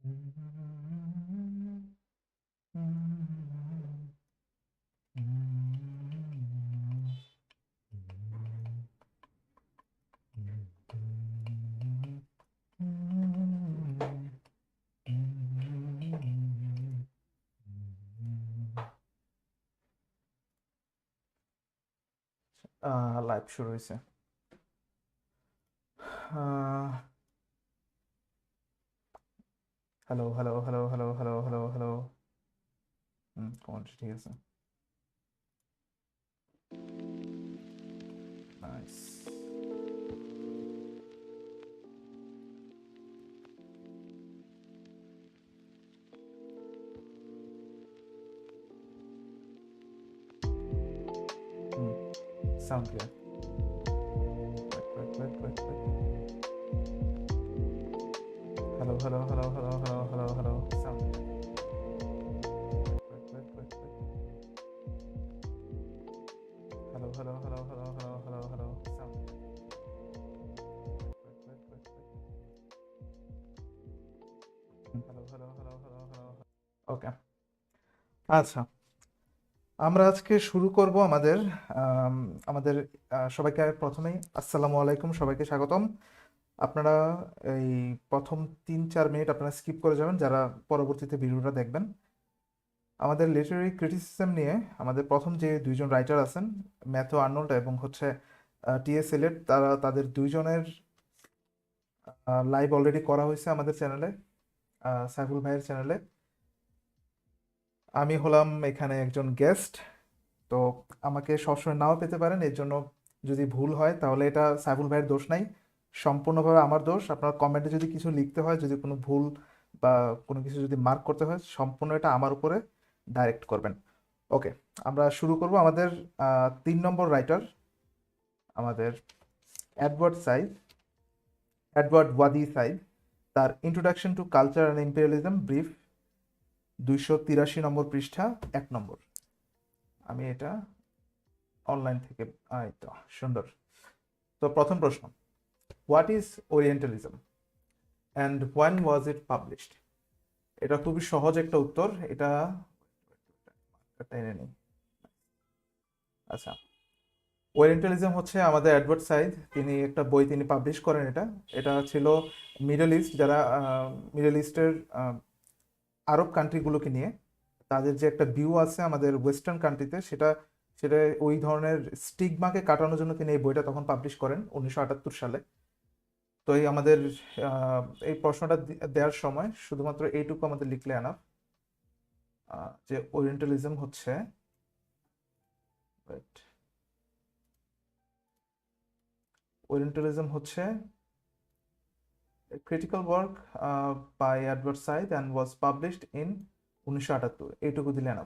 Live শুরু হয়েছে। Hello hello hello hello hello hello hello. Comment ঠিক আছে, nice. Sound clear. Hello hello hello hello hello hello hello, sound hello hello hello hello hello hello hello, sound hello hello hello hello hello. Okay, আচ্ছা, আমরা আজকে শুরু করব আমাদের আম, আমাদের সবাইকে প্রথমেই আসসালামু আলাইকুম, সবাইকে স্বাগতম। আপনারা এই প্রথম 3-4 মিনিট আপনারা স্কিপ করে যাবেন যারা পরবর্তীতে ভিডিওটা দেখবেন। আমাদের লিটারারি ক্রিটিসিজম নিয়ে আমাদের প্রথম যে দুইজন রাইটার আছেন, ম্যাথু আর্নল্ড এবং হচ্ছে টি.এস. এলিয়ট, তারা তাদের দুইজনের লাইভ অলরেডি করা হয়েছে আমাদের চ্যানেলে, সাইফুল ভাইয়ের চ্যানেলে। আমি হলাম এখানে একজন গেস্ট, তো আমাকে সবসময় নাও পেতে পারেন। এর জন্য যদি ভুল হয় তাহলে এটা সাইফুল ভাইয়ের দোষ নাই, সম্পূর্ণভাবে আমার দোষ। আপনার কমেন্টে যদি কিছু লিখতে হয়, যদি কোনো ভুল বা কোনো কিছু যদি মার্ক করতে হয়, সম্পূর্ণ এটা আমার উপরে ডাইরেক্ট করবেন। ওকে, আমরা শুরু করব। আমাদের 3 নম্বর রাইটার, আমাদের এডওয়ার্ড সাইদ, এডওয়ার্ড ওয়াদি সাইদ, তার introduction to culture and imperialism brief, 283 নম্বর পৃষ্ঠা, 1 নম্বর। আমি এটা অনলাইন থেকে, এই তো সুন্দর। তো প্রথম প্রশ্ন, what is Orientalism and when was it published? এটা খুবই সহজ একটা উত্তর, এটা টেনে নেই। আচ্ছা, ওরিয়েন্টালিজম হচ্ছে আমাদের এডওয়ার্ড সাইদ, তিনি একটা বই তিনি পাবলিশ করেন। এটা এটা ছিল মিডল ইস্ট, যারা মিডল ইস্টের আরব কান্ট্রিগুলোকে নিয়ে তাদের যে একটা ভিউ আছে আমাদের ওয়েস্টার্ন কান্ট্রিতে, সেটা সেটা ওই ধরনের স্টিগমাকে কাটানোর জন্য তিনি এই বইটা তখন পাবলিশ করেন 1978 সালে। তো এই আমাদের এই প্রশ্নটা দেওয়ার সময় শুধুমাত্র এইটুকু আমাদের লিখলে আনা, যে ওরিয়েন্টালিজম হচ্ছে, wait, ওরিয়েন্টালিজম হচ্ছে critical work by Edward Said and was published in 1978, এইটুকু দিলে আনা।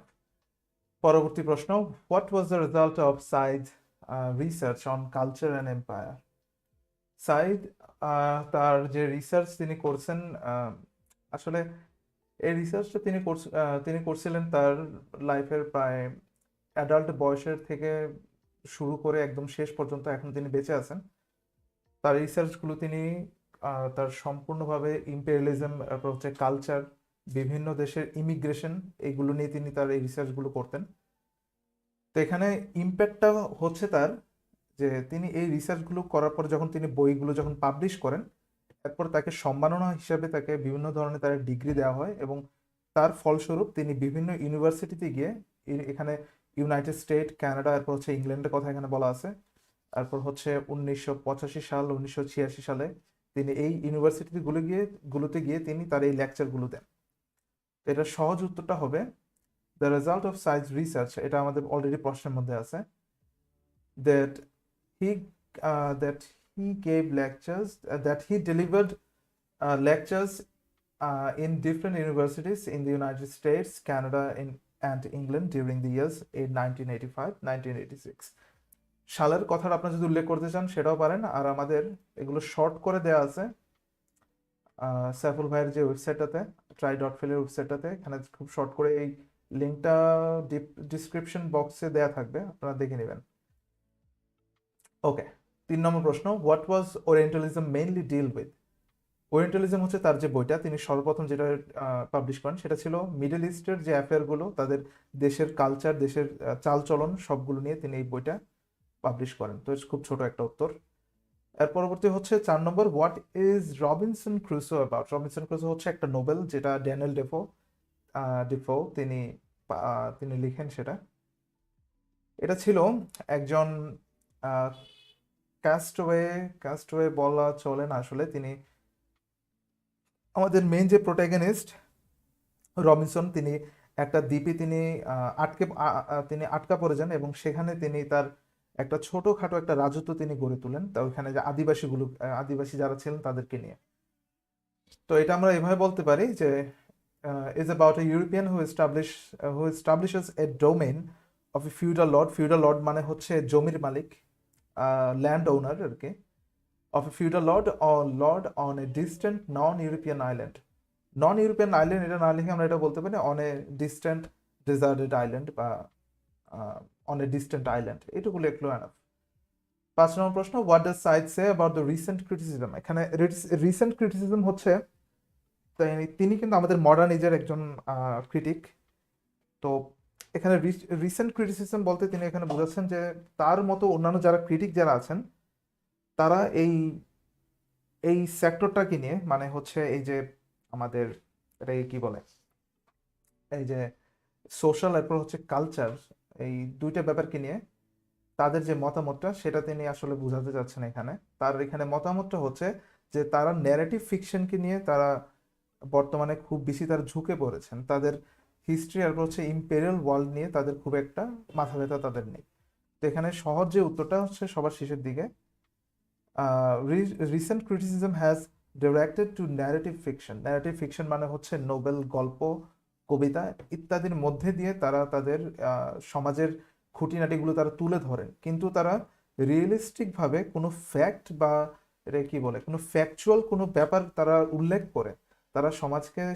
পরবর্তী প্রশ্ন, what was the result of Said research on culture and empire? Said তার যে রিসার্চ তিনি করছেন, আসলে এই রিসার্চটা তিনি করছিলেন তার লাইফের প্রায় অ্যাডাল্ট বয়সের থেকে শুরু করে একদম শেষ পর্যন্ত এখন তিনি বেঁচে আছেন। তার রিসার্চগুলো তিনি তার সম্পূর্ণভাবে ইম্পেরিয়ালিজম, তারপর হচ্ছে কালচার, বিভিন্ন দেশের ইমিগ্রেশন, এইগুলো নিয়ে তিনি তার এই রিসার্চগুলো করতেন। তো এখানে ইম্প্যাক্টটা হচ্ছে তার, যে তিনি এই রিসার্চগুলো করার পর যখন তিনি বইগুলো যখন পাবলিশ করেন, এরপর তাকে সম্মাননা হিসাবে তাকে বিভিন্ন ধরনের তার ডিগ্রি দেওয়া হয়, এবং তার ফলস্বরূপ তিনি বিভিন্ন ইউনিভার্সিটিতে গিয়ে, এখানে ইউনাইটেড স্টেট, কানাডা, এরপর হচ্ছে ইংল্যান্ডের কথা এখানে বলা আছে, তারপর হচ্ছে 1985 সাল, 1986 সালে তিনি এই গুলোতে গিয়ে তিনি তার এই লেকচারগুলো দেন। তো এটার সহজ উত্তরটা হবে, the result of science research, এটা আমাদের অলরেডি প্রশ্নের মধ্যে আছে, that he that he gave lectures, that he delivered lectures in different universities in the United States, Canada, and England during the years in 1985-1986 সালের কথাটা আপনি যদি উল্লেখ করতে চান সেটাও পারেন, আর আমাদের এগুলো শর্ট করে দেওয়া আছে সাইফুল ভাইয়ের যে ওয়েবসাইটটাতে, Try.Fulfil এর ওয়েবসাইটটাতে, এখানে খুব শর্ট করে এই লিঙ্কটা ডিসক্রিপশন বক্সে দেয়া থাকবে, আপনারা দেখে নেবেন। ওকে, 3 নম্বর প্রশ্ন, what was orientalism mainly deal with? Orientalism হচ্ছে তার যে বইটা, তিনি সর্বপ্রথম যেটা পাবলিশ করেন সেটা ছিল মিডল ইস্টের যে অ্যাফেয়ারগুলো, তাদের দেশের কালচার, দেশের চালচলন সবগুলো নিয়ে তিনি এই বইটা পাবলিশ করেন। তো খুব ছোট একটা উত্তর। এর পরবর্তী হচ্ছে 4 নম্বর, what is Robinson Crusoe about? Robinson Crusoe হচ্ছে একটা নোবেল, যেটা ড্যানিয়েল ডিফো তিনি লিখেন সেটা। এটা ছিল একজন ক্যাস্টওয়ে, ক্যাস্টওয়ে বলা চলে না আসলে, তিনি আমাদের মেইন যে প্রোটাগনিস্ট রবিনসন, তিনি একটা দ্বীপে তিনি তিনি আটকা পড়ে যান, এবং সেখানে তিনি তার একটা ছোটখাটো একটা রাজত্ব তিনি গড়ে তোলেন, তা ওইখানে যে আদিবাসী যারা ছিলেন তাদেরকে নিয়ে। তো এটা আমরা এভাবে বলতে পারি যে is about a European who establishes a domain of a feudal lord. Feudal lord মানে হচ্ছে জমির মালিক, ল্যান্ড ওনার আর কি, of a feudal lord on a distant non-European island. Non-European island এটা না লিখে আমরা এটা বলতে পারি on a distant deserted island বা on a distant island, এটুকু লিখলো এনাফ। 5 নম্বর প্রশ্ন, what does Said say about the recent criticism? এখানে রিসেন্ট ক্রিটিসিজম হচ্ছে, তিনি কিন্তু আমাদের মডার্ন এজের একজন ক্রিটিক। তো এখানে রিসেন্ট ক্রিটিসিজম বলতে তিনি এখানে বোঝাচ্ছেন যে তার মতো অন্যান্য যারা ক্রিটিক যারা আছেন, তারা এই এই সেক্টরটাকে নিয়ে, মানে হচ্ছে এই যে আমাদের এটাকে কি বলে, এই যে সোশ্যাল এরপর হচ্ছে কালচার, এই দুইটা ব্যাপারকে নিয়ে তাদের যে মতামতটা, সেটা তিনি আসলে বোঝাতে চাচ্ছেন এখানে। তার এখানে মতামতটা হচ্ছে যে তারা ন্যারেটিভ ফিকশনকে নিয়ে তারা বর্তমানে খুব বেশি তারা ঝুঁকে পড়েছেন, তাদের হিস্ট্রি আর হচ্ছে ইম্পেরিয়াল ওয়ার্ল্ড নিয়ে তাদের খুব একটা মাথা ব্যথা তাদের নেই। তো এখানে সহজ যে উত্তরটা হচ্ছে সবার শেষের দিকে, recent criticism has directed to narrative fiction. Narrative fiction মানে হচ্ছে নোবেল, গল্প, কবিতা ইত্যাদির মধ্যে দিয়ে তারা তাদের সমাজের খুঁটিনাটিগুলো তারা তুলে ধরেন, কিন্তু তারা রিয়েলিস্টিক ভাবে কোনো ফ্যাক্ট বা এটা কি বলে কোনো ফ্যাকচুয়াল কোনো ব্যাপার তারা উল্লেখ করে তারা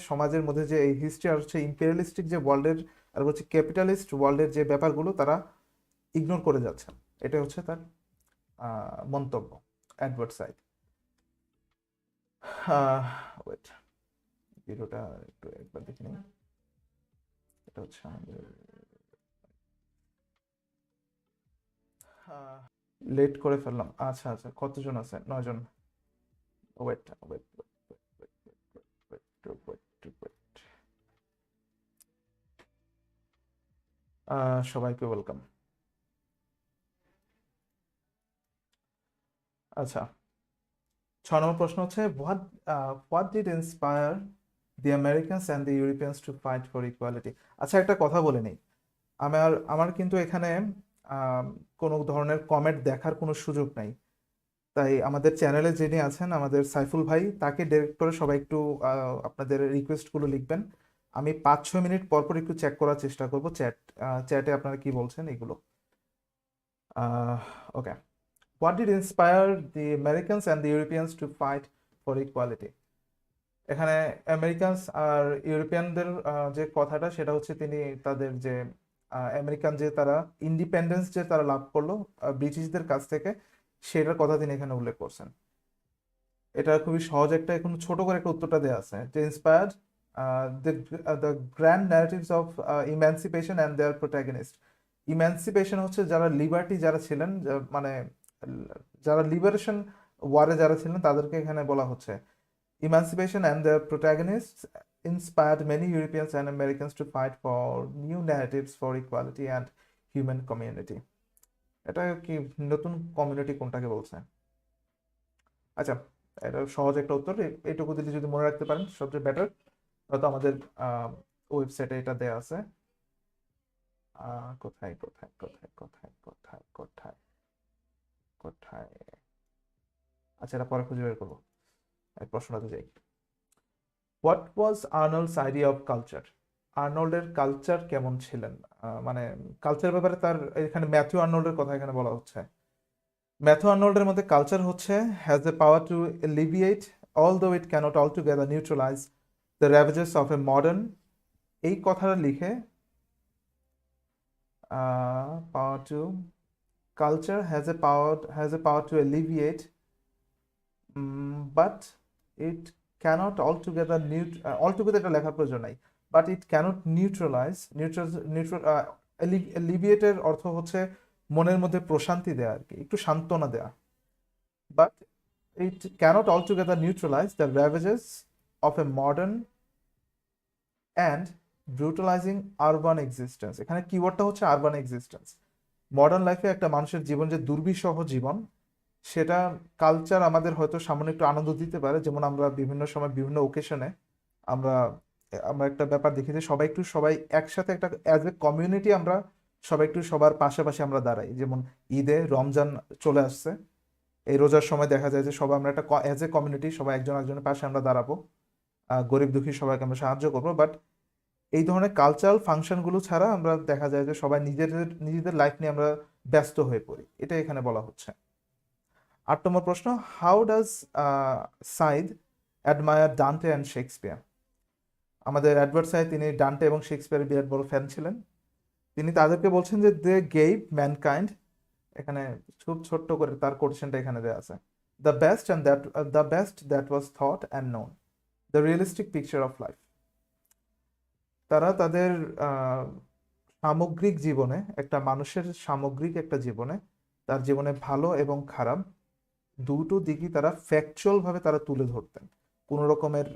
সমাজের মধ্যে যে এই হিস্ট্রি আর হচ্ছে ইম্পেরিয়ালিস্টিক যে ওয়ার্ল্ডের আর হচ্ছে ক্যাপিটালিস্ট ওয়ার্ল্ডের যে ব্যাপারগুলো তারা ইগনোর করে যাচ্ছেন। এটা হচ্ছে তার মন্তব্য, অ্যাডভার্ট সাইড। ওয়েট, ভিডিওটা একটু একবার দেখে নিই। এটা হচ্ছে আমাদের লেট করে ফেললাম। আচ্ছা আচ্ছা, কতজন আছে? 9 জন। ওয়েট ওয়েট সবাইকে ওয়েলকাম। আচ্ছা, 6 নম্বর প্রশ্ন হচ্ছে, what did inspire the Americans and the Europeans to fight for equality? আচ্ছা, একটা কথা বলে নেই, আমার কিন্তু এখানে কোনো ধরনের কমেন্ট দেখার কোনো সুযোগ নাই, তাই আমাদের চ্যানেলে যিনি আছেন আমাদের সাইফুল ভাই, তাকে ডিরেক্ট করে সবাই একটু আপনাদের রিকোয়েস্টগুলো লিখবেন। আমি 5-6 মিনিট পর পর একটু চেক করার চেষ্টা করব চ্যাটে আপনারা কি বলছেন এগুলো। Okay, what did inspire the Americans and the Europeans to fight for equality? এখানে আমেরিকানস আর ইউরোপিয়ানদের যে কথাটা, সেটা হচ্ছে তিনি তাদের যে আমেরিকান যে তারা ইন্ডিপেন্ডেন্স যে তারা লাভ করলো ব্রিটিশদের কাছ থেকে, সেটার কথা তিনি এখানে উল্লেখ করছেন। এটা খুবই সহজ একটা, এখন ছোট করে একটা উত্তরটা দেওয়া আছে যে inspired the grand narratives of emancipation and their protagonist. Emancipation হচ্ছে যারা লিবার্টি যারা ছিলেন, মানে যারা লিবারেশন ওয়ারে যারা ছিলেন তাদেরকে এখানে বলা হচ্ছে। Emancipation and their protagonists inspired many Europeans and Americans to fight for new narratives for equality and human community. এটা কি নতুন কমিউনিটি কোনটাকে বলছে? আচ্ছা, এটা সহজ একটা উত্তর, এইটুকু দিলে যদি মনে রাখতে পারেন সবচেয়ে বেটার। হয়তো আমাদের ওয়েবসাইটে এটা দেয়া আছে। কোথায় কোথায় কোথায় কোথায় কোথায় কোথায় কোথায় আচ্ছা, এটা পরে খুঁজে বের করবো, প্রশ্নটাতে যাই। What was Arnold's idea of culture? আর্নল্ডের কালচার কেমন ছিলেন, মানে কালচার ব্যাপারে তার এখানে ম্যাথিউ আর্নল্ডের কথা এখানে বলা হচ্ছে। ম্যাথু আর্নল্ডের মধ্যে কালচার হচ্ছে has the power to elevate although it cannot altogether neutralize the ravages of a modern, এই কথাটা লিখে power to culture has a power to alleviate but it cannot altogether এটা লেখার প্রয়োজন নাই, বাট ইট ক্যানট alleviate এর অর্থ হচ্ছে মনের মধ্যে প্রশান্তি দেয়া আর কি, একটু সান্ত্বনা দেয়া, but it cannot altogether neutralize the ravages of a modern and brutalizing urban existence. এখানে কিওয়ার্ডটা হচ্ছে আরবান এক্সিস্টেন্স। মডার্ন লাইফে একটা মানুষের জীবন যে দুর্বিষহ জীবন, সেটা কালচার আমাদের হয়তো সামান্য একটু আনন্দ দিতে পারে, যেমন আমরা বিভিন্ন সময় বিভিন্ন ওকেশনে আমরা আমরা একটা ব্যাপার দেখি যে সবাই একসাথে একটা অ্যাজ এ কমিউনিটি আমরা সবাই একটু সবার পাশাপাশি আমরা দাঁড়াই, যেমন ঈদে রমজান চলে আসছে, এই রোজার সময় দেখা যায় যে সবাই আমরা একটা অ্যাজ এ কমিউনিটি সবাই একজন একজনের পাশে আমরা দাঁড়াবো, গরিব দুঃখী সবাইকে আমরা সাহায্য করবো। বাট এই ধরনের কালচারাল ফাংশনগুলো ছাড়া আমরা দেখা যায় যে সবাই নিজেদের লাইফ নিয়ে আমরা ব্যস্ত হয়ে পড়ি, এটা এখানে বলা হচ্ছে। 8 নম্বর প্রশ্ন, how does Said admire Dante and Shakespeare? আমাদের এডওয়ার্ড সাইদ তিনি ডান্টে এবং শেক্সপিয়ারের বিরাট বড় ফ্যান ছিলেন। তিনি তাদেরকে বলছেন যে দে গেভ ম্যানকাইন্ড, এখানে খুব ছোট্ট করে তার কোটেশনটা এখানে দেওয়া আছে, the best that was thought and known, the realistic picture of life. তারা তাদের সামগ্রিক জীবনে, একটা মানুষের সামগ্রিক একটা জীবনে, তার জীবনে ভালো এবং খারাপ দুটো দিকই তারা ফ্যাকচুয়াল ভাবে তারা তুলে ধরতেন। কোনো রকমের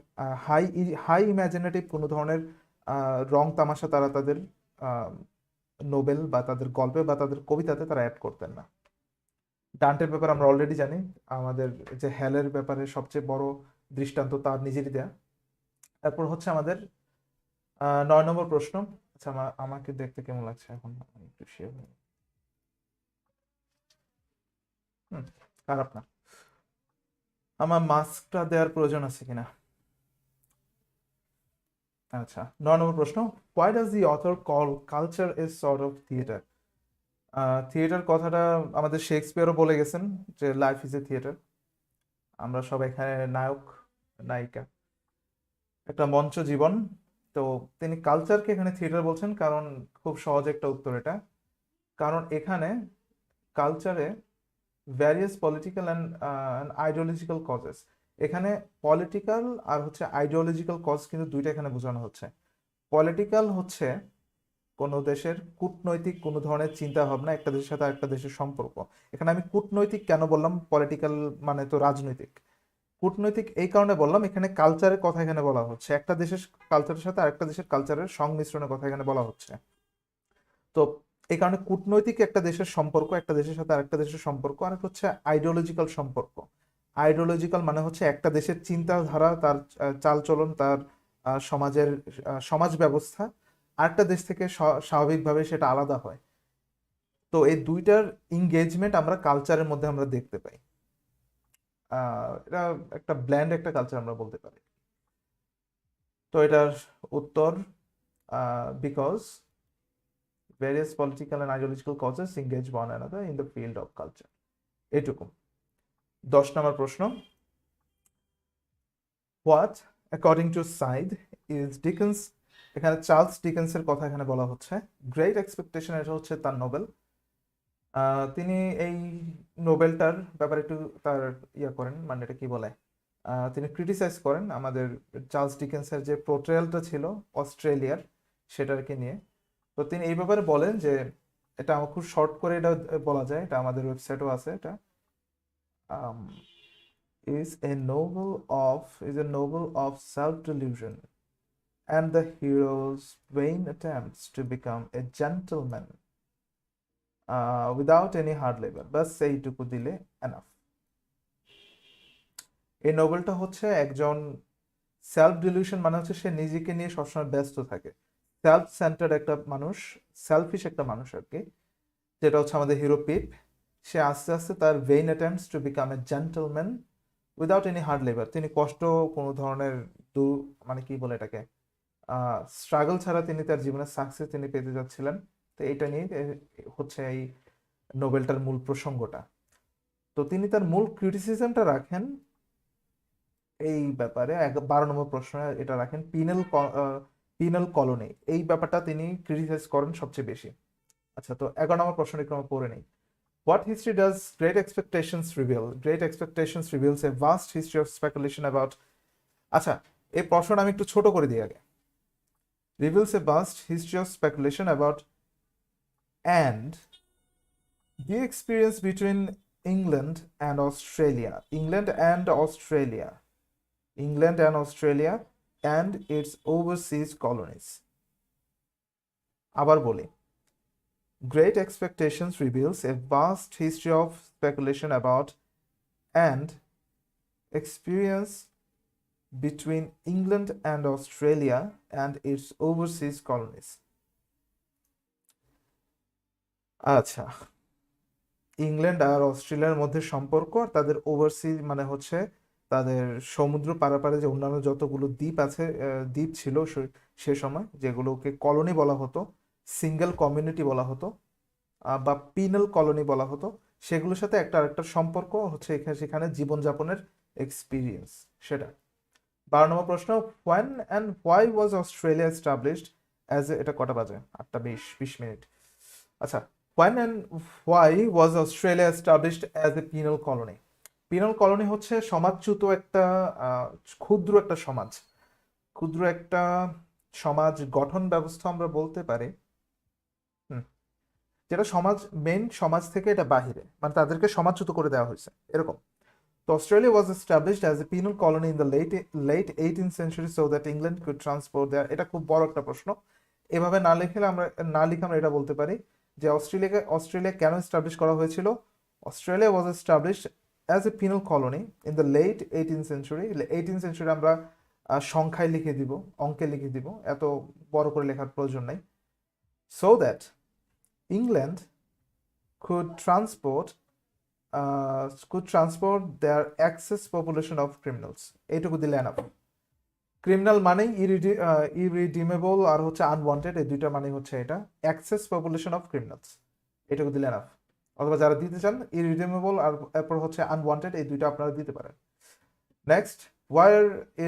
হাই ইমাজিনেটিভ কোনো ধরনের রং তামাশা তারা তাদের নোবেল বা তাদের গল্পে বা তাদের কবিতাতে তারা অ্যাড করতেন না। ডান্টের ব্যাপারে আমরা অলরেডি জানি, আমাদের যে হ্যালের ব্যাপারে সবচেয়ে বড় দৃষ্টান্ত তার নিজেরই দেয়া। তারপর হচ্ছে আমাদের 9 নম্বর প্রশ্ন। আচ্ছা, আমাকে দেখতে কেমন লাগছে এখন, আমি একটু শিওর হই। খারাপ না, আমার মাস্কটা দেওয়ার প্রয়োজন আছে কিনা। আচ্ছা, 9 নম্বর প্রশ্ন, why does the author call culture is sort of theatre? Theatre কথাটা আমাদের শেক্সপিয়ারও বলে গেছেন যে লাইফ ইজ এ থিয়েটার। আমরা সব এখানে নায়ক নায়িকা, একটা মঞ্চ জীবন। তো তিনি কালচারকে এখানে থিয়েটার বলছেন, কারণ খুব সহজ একটা উত্তর এটা, কারণ এখানে কালচারে various political and ideological causes, এখানে পলিটিক্যাল আর হচ্ছে আইডিওলজিক্যাল কজ কিন্তু দুইটা এখানে বোঝানো হচ্ছে। পলিটিক্যাল হচ্ছে কোনো দেশের কূটনৈতিক কোনো ধরনের চিন্তা ভাবনা, একটা দেশের সাথে আরেকটা দেশের সম্পর্ক। এখানে আমি কূটনৈতিক কেন বললাম, পলিটিক্যাল মানে তো রাজনৈতিক, কূটনৈতিক এই কারণে বললাম, এখানে কালচারের কথা এখানে বলা হচ্ছে, একটা দেশের কালচারের সাথে আরেকটা দেশের কালচারের সংমিশ্রণের কথা এখানে বলা হচ্ছে। তো এই কারণে কূটনৈতিক একটা দেশের সম্পর্ক, একটা দেশের সাথে আরেকটা দেশের সম্পর্ক, আর হচ্ছে আইডিওলজিক্যাল সম্পর্ক। আইডিওলজিক্যাল মানে হচ্ছে একটা দেশের চিন্তাধারা, তার চালচলন, তার সমাজের সমাজ ব্যবস্থা আরেকটা দেশ থেকে স্বাভাবিকভাবে সেটা আলাদা হয়। তো এই দুইটার ইংগেজমেন্ট আমরা কালচারের মধ্যে আমরা দেখতে পাই। এটা একটা ব্ল্যান্ড একটা কালচার আমরা বলতে পারি। তো এটার উত্তর because various political and ideological causes engage one another in the field of culture. এটুকু। 10 নম্বর প্রশ্ন, what according to Said is Dickens, এখানে চার্লস ডিকেন্সের কথা এখানে বলা হচ্ছে। গ্রেট এক্সপেকটেশন এটা হচ্ছে তার নোবেল। তিনি এই নোবেলটার ব্যাপারে একটু তার করেন, মানে এটা কি বলে, তিনি ক্রিটিসাইজ করেন আমাদের চার্লস ডিকেন্সের যে পোর্ট্রেয়ালটা ছিল অস্ট্রেলিয়ার সেটাকে নিয়ে। তো তিনি এই ব্যাপারে বলেন যে, এটা আমার খুব শর্ট করে এটা বলা যায়, এটা আমাদের ওয়েবসাইটও আছে, এটা is a novel of self-delusion and the hero's vain attempts to become a gentleman without any hard labor. বাস এইটুকু দিলে এনাফ। এই নোবেলটা হচ্ছে একজন সেলফ ডিলিউশন মানে হচ্ছে সে নিজেকে নিয়ে সবসময় ব্যস্ত থাকে, সেলফ সেন্টার্ড একটা মানুষ, সেলফিশ একটা মানুষ আর কি, যেটা হচ্ছে আমাদের হিরো পিপ। সে আস্তে আস্তে তার vein attempts to become a gentleman without any hard labour, তিনি কষ্ট কোনো ধরনের মানে কি বলে এটাকে স্ট্রাগল ছাড়া তিনি তার জীবনের সাকসেস তিনি পেতে যাচ্ছিলেন। তো এইটা নিয়ে হচ্ছে এই নোবেলটার মূল প্রসঙ্গটা। তো তিনি তার মূল ক্রিটিসিজমটা রাখেন এই ব্যাপারে 12 নম্বর প্রশ্ন এটা রাখেন, পিনাল কলোনি, এই ব্যাপারটা তিনি ক্রিটিসাইজ করেন সবচেয়ে বেশি। আচ্ছা, তো 11 নম্বর প্রশ্ন একটু আমরা পড়ে নেই। What history does Great Expectations reveal? Great Expectations reveals a vast history of speculation about আচ্ছা, এই প্রশ্নটা আমি একটু ছোট করে দিই আগে। reveals a vast history of speculation about and the experience between England and Australia, and its overseas colonies. আবার বলি, Great Expectations reveals a vast history of speculation about and experience between England and Australia and its overseas colonies. আচ্ছা, England আর অস্ট্রেলিয়ার মধ্যে সম্পর্ক আর তাদের overseas মানে হচ্ছে তাদের সমুদ্র পারাপারে যে অন্যান্য যতগুলো দ্বীপ আছে, দ্বীপ ছিল সে সময়, যেগুলোকে কলোনি বলা হতো, সিঙ্গেল কমিউনিটি বলা হতো, বা পিনাল কলোনি বলা হতো, সেগুলোর সাথে একটা আরেকটা সম্পর্ক হচ্ছে এখানে সেখানে জীবনযাপনের এক্সপিরিয়েন্স সেটা। 12 নম্বর প্রশ্ন, when and why was Australia established as এ, এটা কটা বাজে? 8:20 মিনিট। আচ্ছা, when and why was Australia established as a penal colony? Penal colony হচ্ছে সমাজচ্যুত একটা ক্ষুদ্র একটা সমাজ, ক্ষুদ্র একটা সমাজ গঠন ব্যবস্থা আমরা বলতে পারি, যেটা সমাজ মেন সমাজ থেকে এটা বাহিরে, মানে তাদেরকে সমাজচ্যুত করে দেওয়া হয়েছে এরকম। তো Australia was established as a penal colony in the late 18th century so that England could transport there. এটা খুব বড় একটা প্রশ্ন, এভাবে না লিখে আমরা এটা বলতে পারি যে অস্ট্রেলিয়া কেন এস্টাবলিশ করা হয়েছিল। Australia was established as a penal colony in the late 18th century. 18th century আমরা সংখ্যায় লিখে দিব, অঙ্কে লিখে দিব, এত বড় করে লেখার প্রয়োজন নাই। So that England could transport their excess population of criminals. এইটুকু দিলে এনাফ। ক্রিমিনাল মানেই ইরিডিমেবল আর হচ্ছে আনওয়ান্টেড, এই দুইটা মানে হচ্ছে এটা এক্সেস পপুলেশন অফ ক্রিমিনালস, এটুকু দিলে এনাফ। অথবা যারা দিতে চান ইরিডিমেবল আর এরপর হচ্ছে আনওয়ান্টেড, এই দুইটা আপনারা দিতে পারেন। নেক্সট, ওয়ার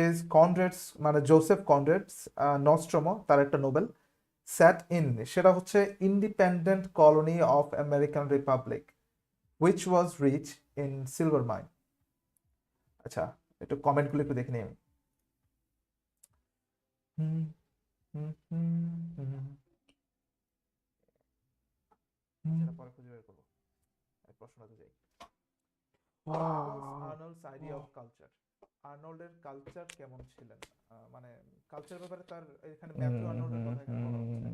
ইজ কনরেডস মানে জোসেফ কনরেডস নস্ট্রোমো, তার একটা নোবেল, স্যাট ইন, সেটা হচ্ছে independent colony of American Republic which was rich in silver mine. আচ্ছা, একটু কমেন্টগুলো একটু দেখে নিই আমি। সেটা পরে খুঁজে বের করবো, প্রশ্নটা যাই। আর্নল্ডস আইডিয়া অফ কালচার, আর্নল্ডের কালচার কেমন ছিলেন, মানে কালচার ব্যাপারে তার এখানে ম্যাথু আর্নল্ডের কথা এখানে বলা হচ্ছে।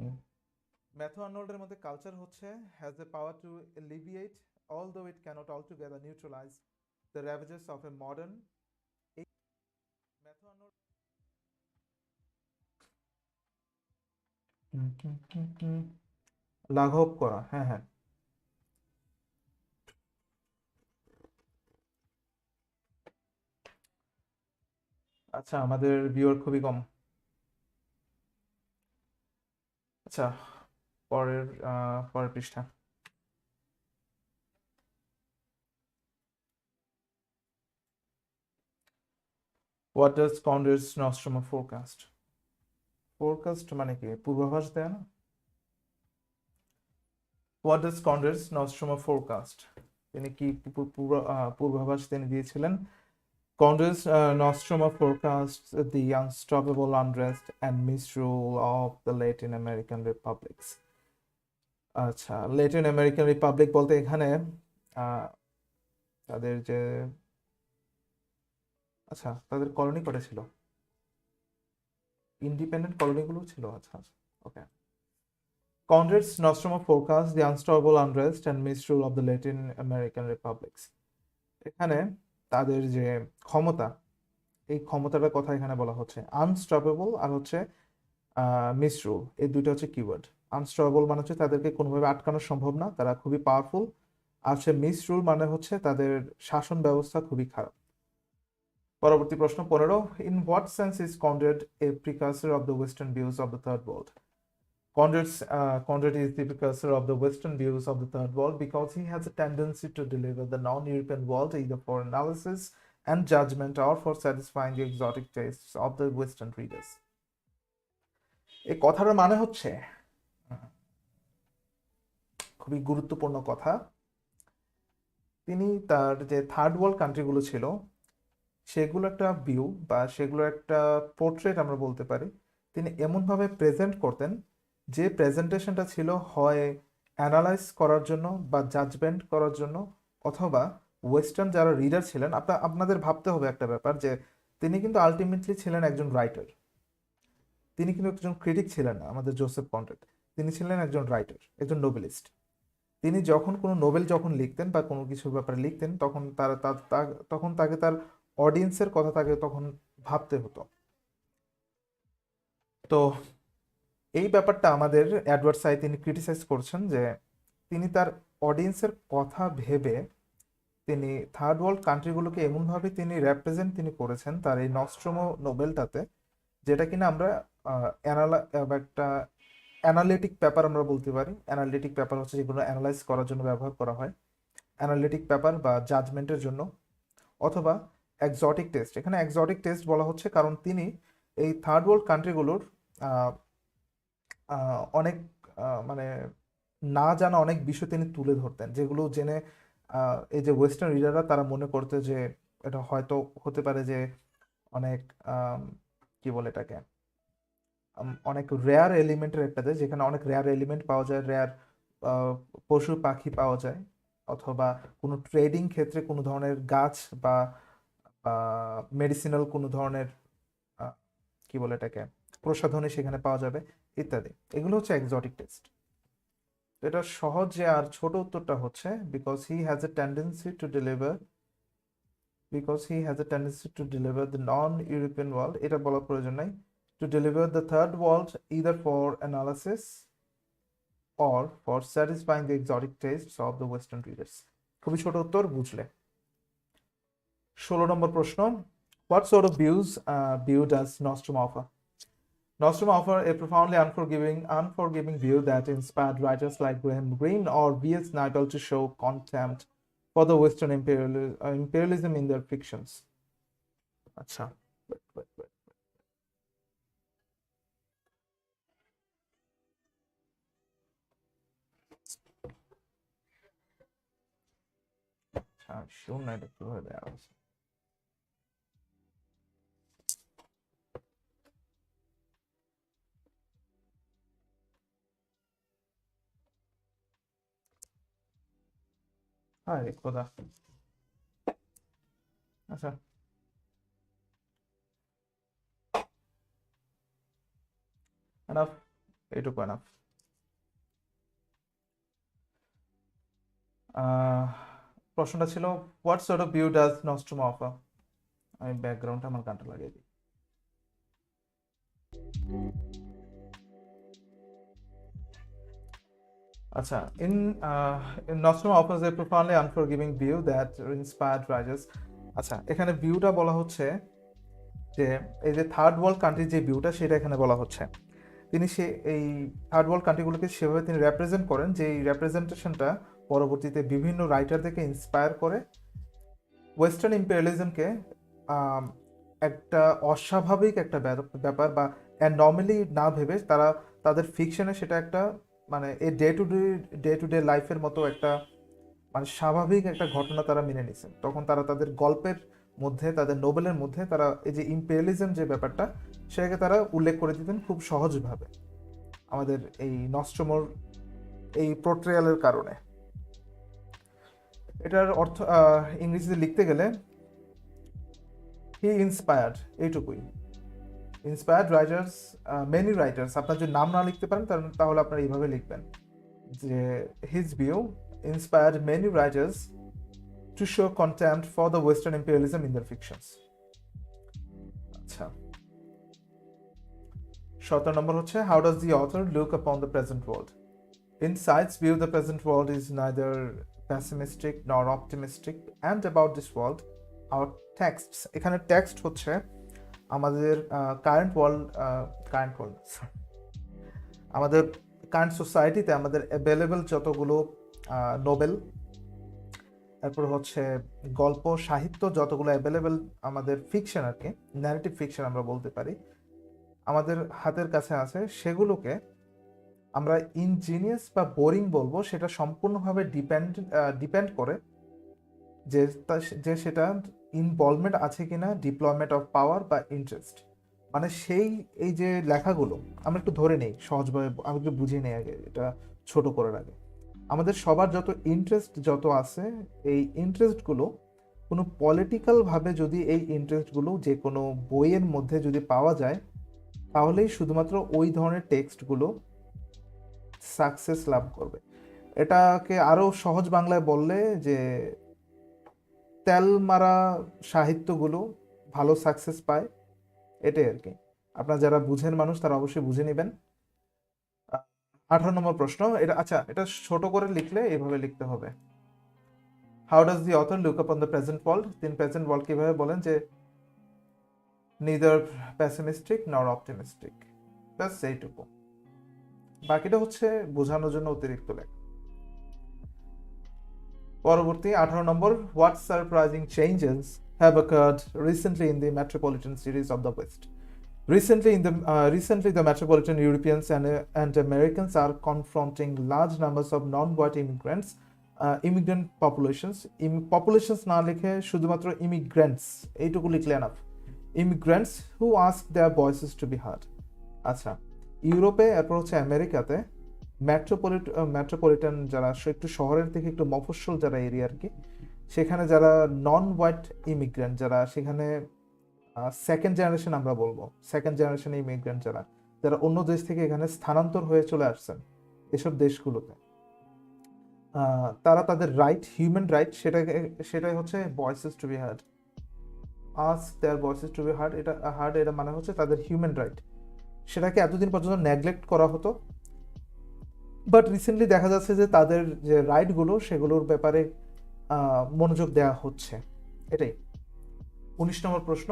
ম্যাথু আর্নল্ডের মধ্যে কালচার হচ্ছে has a power to elevate although it cannot altogether neutralize the ravages of a modern Matthew Arnold লাঘব করা, হ্যাঁ হ্যাঁ। আচ্ছা, আমাদের ভিউয়ার খুবই কম। আচ্ছা, পরের পৃষ্ঠা। What does Conrad's Nostromo forecast? Forecast মানে কি, পূর্বাভাস দেয় না? What does Conrad's Nostromo forecast, তিনি কি পূর্বাভাস তিনি দিয়েছিলেন? Conrad's Nostromo forecasts the unstoppable unrest and misrule of the Latin American republics. আচ্ছা, ল্যাটিন আমেরিকান রিপাবলিক বলতে এখানে তাদের যে আচ্ছা তাদের কলোনি কটা ছিল, ইন্ডিপেন্ডেন্ট কলোনিগুলো ছিল। আচ্ছা আচ্ছা, ওকে। Conrad's Nostromo forecasts the unstoppable unrest and misrule of the Latin American republics. এখানে তাদের যে ক্ষমতা, এই ক্ষমতাটার কথা এখানে বলা হচ্ছে। আনস্টপেবল আর হচ্ছে মিসরুল, এই দুইটা হচ্ছে কিওয়ার্ড। আনস্টপেবল মানে হচ্ছে তাদেরকে কোনোভাবে আটকানো সম্ভব না, তারা খুবই পাওয়ারফুল। আর হচ্ছে মিসরুল মানে হচ্ছে তাদের শাসন ব্যবস্থা খুবই খারাপ। পরবর্তী প্রশ্ন 15, in what sense is Conrad a precursor of the western views of the third world? Conrad is the precursor of the Western views of the Third World because he has a tendency to deliver the non-European world either for analysis and judgment or for satisfying the exotic tastes of the Western readers. এই কথাটার মানে হচ্ছে, খুবই গুরুত্বপূর্ণ কথা, তিনি তার যে থার্ড ওয়ার্ল্ড কান্ট্রিগুলো ছিল সেগুলো একটা ভিউ বা সেগুলো একটা পোর্ট্রেট আমরা বলতে পারি, তিনি এমনভাবে প্রেজেন্ট করতেন যে প্রেজেন্টেশনটা ছিল হয় অ্যানালাইজ করার জন্য বা জাজমেন্ট করার জন্য, অথবা ওয়েস্টার্ন যারা রিডার ছিলেন, আপনাদের ভাবতে হবে একটা ব্যাপার যে তিনি কিন্তু আলটিমেটলি ছিলেন একজন রাইটার। তিনি কিন্তু একজন ক্রিটিক ছিলেন না আমাদের জোসেফ কনরেড, তিনি ছিলেন একজন রাইটার, একজন নোবেলিস্ট। তিনি যখন কোনো নোবেল যখন লিখতেন বা কোনো কিছুর ব্যাপারে লিখতেন, তখন তখন তাকে তার অডিয়েন্সের কথা তাকে তখন ভাবতে হতো। তো এই ব্যাপারটা আমাদের এডওয়ার্ড সাইড তিনি ক্রিটিসাইজ করছেন যে তিনি তার অডিয়েন্সের কথা ভেবে তিনি থার্ড ওয়ার্ল্ড কান্ট্রিগুলোকে এমনভাবে তিনি রেপ্রেজেন্ট তিনি করেছেন তার এই নস্ট্রোমো নোবেলটাতে, যেটা কিনা আমরা একটা অ্যানালিটিক পেপার আমরা বলতে পারি। অ্যানালিটিক পেপার হচ্ছে যেগুলো অ্যানালাইজ করার জন্য ব্যবহার করা হয়, অ্যানালিটিক পেপার বা জাজমেন্টের জন্য, অথবা এক্সোটিক টেস্ট। এখানে এক্সোটিক টেস্ট বলা হচ্ছে কারণ তিনি এই থার্ড ওয়ার্ল্ড কান্ট্রিগুলোর অনেক মানে না জানা অনেক বিষয় তিনি তুলে ধরতেন, যেগুলো জেনে এই যে ওয়েস্টার্ন রিডাররা তারা মনে করতে যে এটা হয়তো হতে পারে যে অনেক কি বলে এটাকে অনেক রেয়ার এলিমেন্টের একটা দেশ, যেখানে অনেক রেয়ার এলিমেন্ট পাওয়া যায়, রেয়ার পশু পাখি পাওয়া যায়, অথবা কোনো ট্রেডিং ক্ষেত্রে কোনো ধরনের গাছ বা মেডিসিনাল কোনো ধরনের কি বলে এটাকে প্রসাধনী সেখানে পাওয়া যাবে ইত্যাদি। এগুলো হচ্ছে এক্সোটিক টেস্ট। এটা সহজ যে আর ছোট উত্তরটা হচ্ছে because he has a tendency to deliver the non-European world, এটা বলার প্রয়োজন নাই, to deliver the third world either for analysis or for satisfying the exotic tastes of the western readers। খুবই ছোট উত্তর, বুঝলে। 16 নম্বর প্রশ্ন, what sort of view does Nostrum offer? Nostrum offer a profoundly unforgiving view that inspired writers like Graham Greene or V.S. Naipaul to show contempt for the Western imperialism in their fictions. আচ্ছা, sure না এটা কিভাবে দেওয়া আছে। আরে খোদা। আচ্ছা, enough, এইটুকু এনাফ। প্রশ্নটা ছিল what sort of view does Nostromo offer. আমি ব্যাকগ্রাউন্ডটা আমার গানটা লাগিয়ে দিই। আচ্ছা, in Nostrum offers a profoundly unforgiving view that inspired writers। আচ্ছা, এখানে ভিউটা বলা হচ্ছে যে এই যে থার্ড ওয়ার্ল্ড কান্ট্রির যে ভিউটা সেটা এখানে বলা হচ্ছে। তিনি এই থার্ড ওয়ার্ল্ড কান্ট্রিগুলোকে সেভাবে তিনি রেপ্রেজেন্ট করেন যে এই রেপ্রেজেন্টেশনটা পরবর্তীতে বিভিন্ন রাইটারদেরকে ইন্সপায়ার করে ওয়েস্টার্ন ইম্পেরিয়ালিজমকে একটা অস্বাভাবিক একটা ব্যাপার বা নর্মালি না ভেবে তারা তাদের ফিকশনে সেটা একটা মানে এই ডে টু ডে লাইফের মতো একটা মানে স্বাভাবিক একটা ঘটনা তারা মেনে নিছেন। তখন তারা তাদের গল্পের মধ্যে, তাদের নোবেলের মধ্যে তারা এই যে ইম্পেরিয়ালিজম যে ব্যাপারটা সেটাকে তারা উল্লেখ করে দিতেন খুব সহজভাবে আমাদের এই নস্ট্রোমোর এই পোর্ট্রেয়ালের কারণে। এটার অর্থ ইংরেজিতে লিখতে গেলে হি ইন্সপায়ার্ড, এইটুকুই। ইন্সপায়ার্ড রাইটার্স, মেনি রাইটার্স, আপনার যদি নাম না লিখতে পারেন তাহলে আপনারা এইভাবে লিখবেন যে his view inspired many writers to show contempt for the Western imperialism in their fictions। আচ্ছা, 17 নম্বর হচ্ছে how does the author look upon the present world? In Side's view, the present world is neither pessimistic nor optimistic, and about this world our texts, এখানে text হচ্ছে আমাদের current world, আমাদের current সোসাইটিতে আমাদের available যতগুলো Nobel, তারপর হচ্ছে গল্প সাহিত্য যতগুলো অ্যাভেলেবেল আমাদের ফিকশন আর কি, ন্যারেটিভ ফিকশন আমরা বলতে পারি, আমাদের হাতের কাছে আছে, সেগুলোকে আমরা ইনজিনিয়াস বা বোরিং বলবো সেটা সম্পূর্ণভাবে ডিপেন্ড করে যে সেটা ইনভলভমেন্ট আছে কিনা ডিপ্লয়মেন্ট অফ পাওয়ার বা ইন্টারেস্ট, মানে সেই এই যে লেখাগুলো আমরা একটু ধরে নেই সহজভাবে, আমি একটু বুঝিয়ে নেই আগে এটা ছোট করার আগে। আমাদের সবার যত ইন্টারেস্ট যত আছে, এই ইন্টারেস্টগুলো কোনো পলিটিক্যালভাবে যদি এই ইন্টারেস্টগুলো যে কোনো বইয়ের মধ্যে যদি পাওয়া যায়, তাহলেই শুধুমাত্র ওই ধরনের টেক্সটগুলো সাকসেস লাভ করবে। এটাকে আরও সহজ বাংলায় বললে যে তেল মারা সাহিত্যগুলো ভালো সাকসেস পায়, এটাই আর কি। আপনারা যারা বুঝেন মানুষ তারা অবশ্যই বুঝে নেবেন। 18 নম্বর প্রশ্ন, এটা আচ্ছা, এটা ছোট করে লিখলে এভাবে লিখতে হবে। How does the author look upon the present world? তিনি প্রেজেন্ট ওয়ার্ল্ড কিভাবে বলেন যে নিদার প্যাসিমিস্টিক নর অপটিমিস্টিক, ব্যাস এইটুকু। বাকিটা হচ্ছে বোঝানোর জন্য অতিরিক্ত লেখা। পরবর্তী 18 নম্বর, what surprising changes have occurred recently in the metropolitan cities of the West? Recently, the metropolitan Europeans and Americans are confronting large numbers of non-white immigrants, immigrant populations. Populations না লিখে শুধুমাত্র immigrants এইটুকু লিখলে enough. Immigrants who ask their voices to be heard. আচ্ছা, ইউরোপে এরপর হচ্ছে আমেরিকাতে মেট্রোপলিটন যারা একটু শহরের থেকে একটু মফস্বল যারা এরিয়া আর কি, সেখানে যারা নন হোয়াইট ইমিগ্রেন্ট, যারা সেখানে সেকেন্ড জেনারেশন আমরা বলবো, সেকেন্ড জেনারেশন ইমিগ্রেন্ট যারা যারা অন্য দেশ থেকে এখানে স্থানান্তর হয়ে চলে আসছেন এসব দেশগুলোতে, তারা তাদের রাইট, হিউম্যান রাইট, সেটাই হচ্ছে voices to be heard. Ask their voices to be heard, এটা মানে হচ্ছে তাদের হিউম্যান রাইট, সেটাকে এতদিন পর্যন্ত নেগলেক্ট করা হতো, বাট রিসেন্টলি দেখা যাচ্ছে যে তাদের যে রাইটগুলো সেগুলোর ব্যাপারে মনোযোগ দেওয়া হচ্ছে, এটাই। 19 নম্বর প্রশ্ন,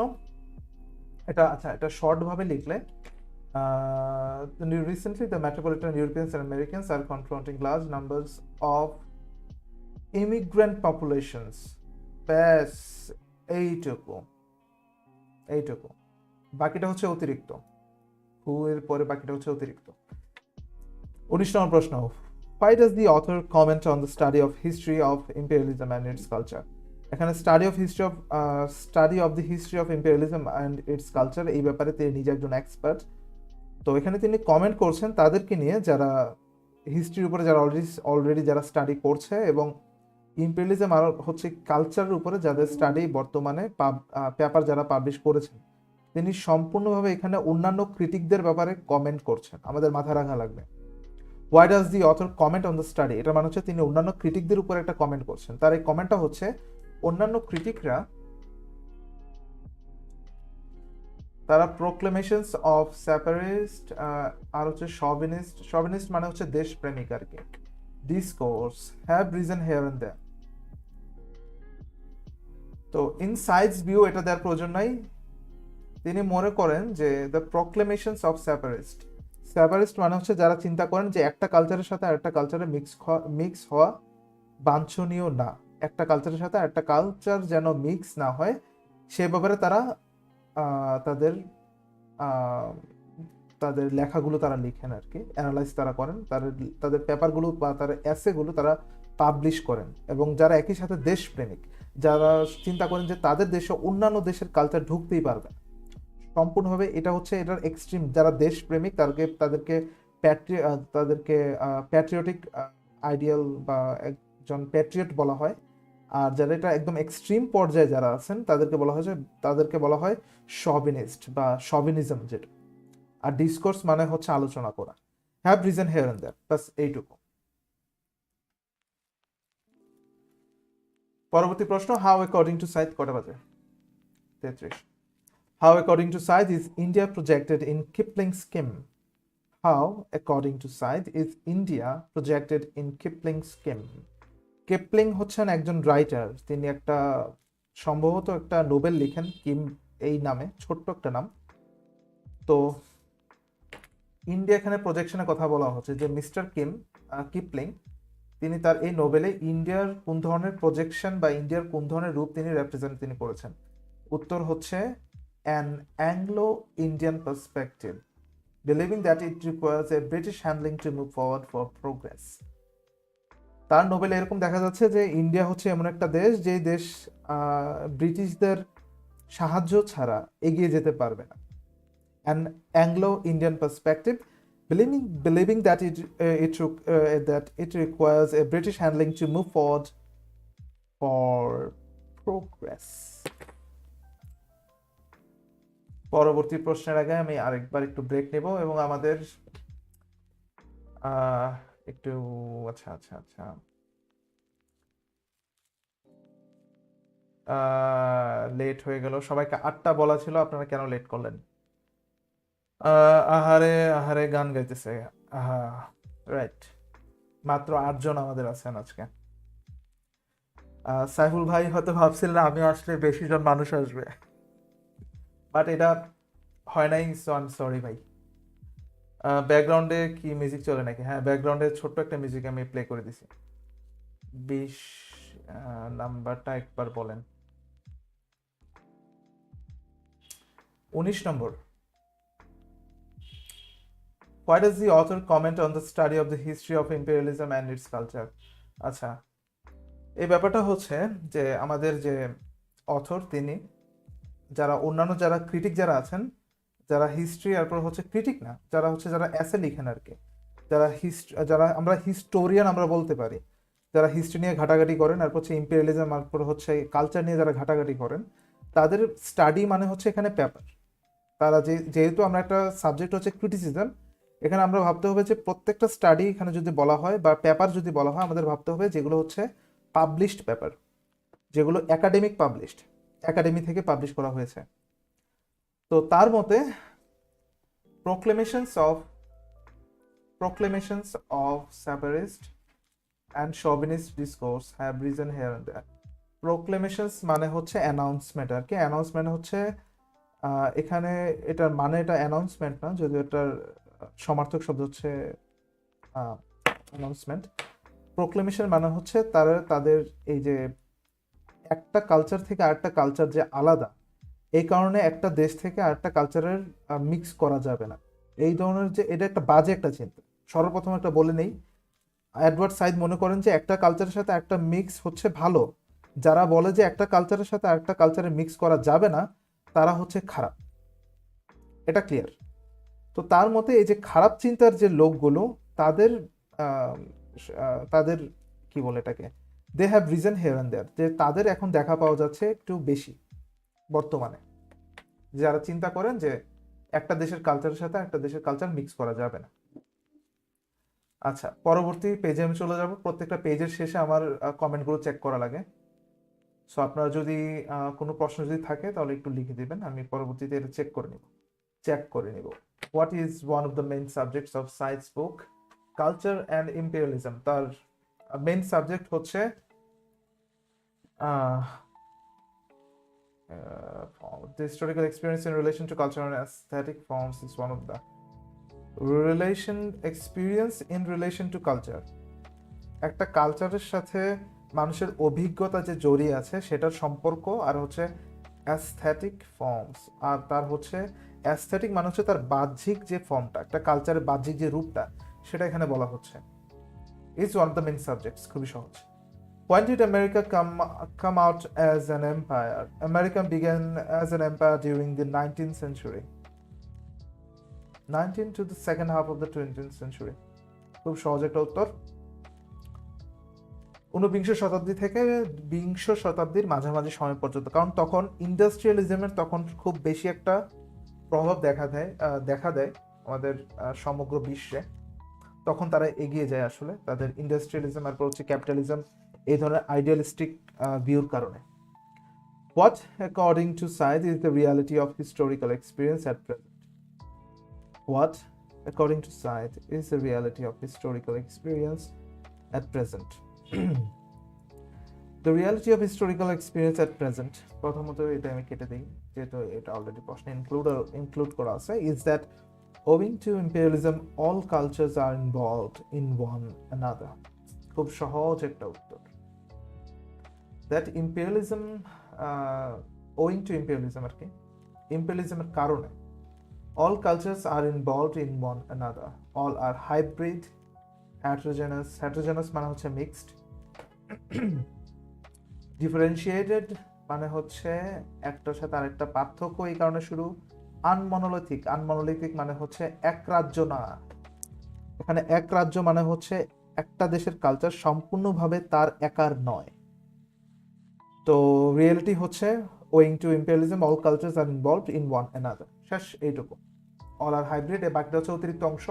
এটা আচ্ছা, এটা শর্টভাবে লিখলে recently the metropolitan Europeans and Americans are confronting large numbers of immigrant populations, ব্যাস এইটুকু, বাকিটা হচ্ছে অতিরিক্ত, হু এর পরে বাকিটা হচ্ছে অতিরিক্ত। 19 নম্বর প্রশ্ন, why does the author comment on the study of history of imperialism and its culture? এখানে study of the history of imperialism and it's culture, এই ব্যাপারে তিনি নিজে একজন এক্সপার্ট। তো এখানে তিনি কমেন্ট করছেন তাদেরকে নিয়ে যারা হিস্ট্রির উপরে যারা অলরেডি যারা স্টাডি করছে, এবং ইম্পেরিয়ালিজম আর হচ্ছে কালচারের উপরে যাদের স্টাডি বর্তমানে পেপার যারা পাবলিশ করেছেন। তিনি সম্পূর্ণভাবে এখানে অন্যান্য ক্রিটিকদের ব্যাপারে কমেন্ট করছেন, আমাদের মাথায় রাখা লাগবে। Why does the author comment on the study? এটা মানে হচ্ছে তিনি অন্যান্য ক্রিটিকদের উপর একটা কমেন্ট করছেন। তার এই কমেন্টটা হচ্ছে অন্যান্য ক্রিটিকরা তারা প্রোক্লেমেশনস অফ সেপারেটিস্ট আর হচ্ছে শভিনিস্ট মানে হচ্ছে দেশপ্রেমিক আর কি, discourse have reason here and there. তো ইনসাইডস ভিউ এটা দেওয়ার প্রয়োজন নাই, তিনি মনে করেন যে দ্য প্রোক্লেমেশনস অফ সেপারেটিস্ট মানে হচ্ছে যারা চিন্তা করেন যে একটা কালচারের সাথে আরেকটা কালচারে মিক্স হওয়া বাঞ্ছনীয় না, একটা কালচারের সাথে আরেকটা কালচার যেন মিক্স না হয়, সে ব্যাপারে তারা তাদের লেখাগুলো তারা লিখেন আর কি, অ্যানালাইজ তারা করেন, তাদের পেপারগুলো বা তার এসেগুলো তারা পাবলিশ করেন। এবং যারা একই সাথে দেশপ্রেমিক, যারা চিন্তা করেন যে তাদের দেশে অন্যান্য দেশের কালচার ঢুকতেই পারবে সম্পূর্ণভাবে, এটা হচ্ছে এটার এক্সট্রিম। যারা দেশপ্রেমিক তাদেরকে প্যাট্রিয়টিক আইডিয়াল বা একজন প্যাট্রিয়ট বলা হয়। আর যারা এটা একদম এক্সট্রিম পর্যায়ে যারা আছেন তাদেরকে বলা হয় শভিনিস্ট বা শভিনিজম যেটা। আর ডিসকোর্স মানে হচ্ছে আলোচনা করা, হ্যাভ রিজন হিয়ার এন্ড দেয়ার, বাস এইটুকু। পরবর্তী প্রশ্ন, হাউ অ্যাকর্ডিং টু সাইদ, কটা বাজে? 33। How, according to Said, is India projected in Kipling's scheme? How, according to Said, is India projected in Kipling's scheme? Kipling হচ্ছেন একজন রাইটার, তিনি একটা সম্ভবত একটা নোবেল লিখেন কিম এই নামে, ছোট্ট একটা নাম। তো ইন্ডিয়া এখানে প্রজেকশনের কথা বলা হচ্ছে যে মিস্টার কিপলিং তিনি তার এই নোবেলে ইন্ডিয়ার কোন ধরনের প্রজেকশন বা ইন্ডিয়ার কোন ধরনের রূপ তিনি রিপ্রেজেন্ট তিনি করেছেন। উত্তর হচ্ছে an Anglo-Indian perspective, believing that it requires a British handling to move forward for progress. তার নোবেল এরকম দেখা যাচ্ছে যে ইন্ডিয়া হচ্ছে এমন একটা দেশ যে দেশ ব্রিটিশদের সাহায্য ছাড়া এগিয়ে যেতে পারবে না। An Anglo-Indian perspective, believing that it requires a British handling to move forward for progress. পরবর্তী প্রশ্নের আগে আমি আরেকবার একটু ব্রেক নেব এবং আমাদের একটু আচ্ছা লেট হয়ে গেল। সবাইকে 8টা বলা ছিল, আপনারা কেন লেট করলেন? আহারে আহারে গান গাইতেছে। আহা, রাইট। মাত্র 8জন আমাদের আছেন আজকে। সাইফুল ভাই হয়তো ভাবছিলেন আমি আসলে বেশি জন মানুষ আসবে, বাট এটা হয় নাই, সো আই এম সরি ভাই। ব্যাকগ্রাউন্ডে কি মিউজিক চলে নাকি? হ্যাঁ, ব্যাকগ্রাউন্ডে ছোট্ট একটা মিউজিক আমি প্লে করে দিছি। 20 নাম্বারটা একবার বলেন। 19 নম্বর। Why does the author comment on the study of the history of imperialism and its culture? আচ্ছা, এই ব্যাপারটা হচ্ছে যে আমাদের যে অথর তিনি, যারা অন্যান্য যারা ক্রিটিক যারা আছেন, যারা হিস্ট্রি এরপর হচ্ছে ক্রিটিক না, যারা হচ্ছে যারা এসে লিখেন আর কি, যারা আমরা হিস্টোরিয়ান আমরা বলতে পারি, যারা হিস্ট্রি নিয়ে ঘাটাঘাটি করেন, এরপর হচ্ছে ইম্পেরিয়ালিজম, তারপর হচ্ছে কালচার নিয়ে যারা ঘাটাঘাটি করেন, তাদের স্টাডি মানে হচ্ছে এখানে পেপার। তারা যেহেতু আমরা একটা সাবজেক্ট হচ্ছে ক্রিটিসিজম, এখানে আমরা ভাবতে হবে যে প্রত্যেকটা স্টাডি এখানে যদি বলা হয় বা পেপার যদি বলা হয়, আমাদের ভাবতে হবে যেগুলো হচ্ছে পাবলিশড পেপার, যেগুলো একাডেমিক পাবলিশড, একাডেমি থেকে পাবলিশ করা হয়েছে। তো তার মতে proclamations of separatist and chauvinist discourse have risen here and there. Proclamations মানে হচ্ছে অ্যানাউন্সমেন্ট আর কি। অ্যানাউন্সমেন্ট হচ্ছে এখানে এটার মানে এটা অ্যানাউন্সমেন্ট না, যদিও এটার সমার্থক শব্দ হচ্ছে অ্যানাউন্সমেন্ট। প্রোক্লেমেশন মানে হচ্ছে তাদের এই যে একটা কালচার থেকে আরেকটা কালচার যে আলাদা, এই কারণে একটা দেশ থেকে আরেকটা কালচারের মিক্স করা যাবে না, এই ধরনের যে এটা একটা বাজে একটা চিন্তা। সর্বপ্রথম একটা বলে নেই, এডওয়ার্ড সাইদ মনে করেন যে একটা কালচারের সাথে একটা মিক্স হচ্ছে ভালো। যারা বলে যে একটা কালচারের সাথে আরেকটা কালচারে মিক্স করা যাবে না, তারা হচ্ছে খারাপ। এটা ক্লিয়ার। তো তার মতে এই যে খারাপ চিন্তার যে লোকগুলো, তাদের তাদের কি বলে এটাকে, they have reason here and there, যে তাদের এখন দেখা পাওয়া যাচ্ছে একটু বেশি বর্তমানে, যারা চিন্তা করেন যে একটা দেশের কালচারের সাথে একটা দেশের কালচার মিক্স করা যাবে না। আচ্ছা, পরবর্তী পেজে আমি চলে যাব। প্রত্যেকটা পেজের শেষে আমার কমেন্টগুলো চেক করা লাগে, সো আপনারা যদি কোনো প্রশ্ন যদি থাকে তাহলে একটু লিখে দিবেন, আমি পরবর্তীতে এটা চেক করে নিব। What is one of the main subjects of science book culture and imperialism? তার মেইন সাবজেক্ট হচ্ছে the historical experience in relation to culture and aesthetic forms is one of the experience in relation to culture. একটা কালচারের সাথে মানুষের অভিজ্ঞতা যে জড়িয়ে আছে সেটার সম্পর্ক, আর হচ্ছে অ্যাস্থেটিক ফর্মস, আর তার হচ্ছে অ্যাস্থেটিক মানে হচ্ছে তার বাহ্যিক যে ফর্মটা, একটা কালচারের বাহ্যিক যে রূপটা, সেটা এখানে বলা হচ্ছে। Is one of the main subjects. খুবই সহজ। When did America come out as an empire? America began as an empire during the 19th century. 19th to the second half of the 20th century. খুব সহজ একটা উত্তর। 19বিংশ শতাব্দী থেকে বিংশ শতাব্দীর মাঝামাঝি সময় পর্যন্ত, কারণ তখন ইন্ডাস্ট্রিয়ালিজমের তখন খুব বেশি একটা প্রভাব দেখা দেয় আমাদের সমগ্র বিশ্বে। তখন তারা এগিয়ে যায় আসলে তাদের ইন্ডাস্ট্রিয়ালিজম আর হচ্ছে ক্যাপিটালিজম, এই ধরনের আইডিয়ালিস্টিক ভিউর কারণে। What, according to Said, is the reality of historical experience at present? What, according to Said, is the reality of historical experience at present? The reality of historical experience at present, প্রথমত এটা আমি কেটে দিই যেহেতু এটা already প্রশ্নে include করা আছে, is that owing to imperialism all cultures are involved in one another. খুব সহজ একটা উত্তর। That imperialism, owing to imperialism আর কি, imperialism এর কারণে all cultures are involved in one another. All are hybrid, heterogeneous মানে হচ্ছে mixed, ডিফারেন্সিয়েটেড মানে হচ্ছে একটার সাথে আরেকটা পার্থক্য, এই কারণে শুরু। আনমনোলিথিক মানে হচ্ছে এক রাজ্য না। এখানে এক রাজ্য মানে হচ্ছে একটা দেশের কালচার সম্পূর্ণভাবে তার একার নয়। তো রিয়েলিটি হচ্ছে owing to imperialism all cultures R involved in one another. শেষ এইটুকু। অল আর হাইব্রিড, এ বাকিটা হচ্ছে অতিরিক্ত অংশ।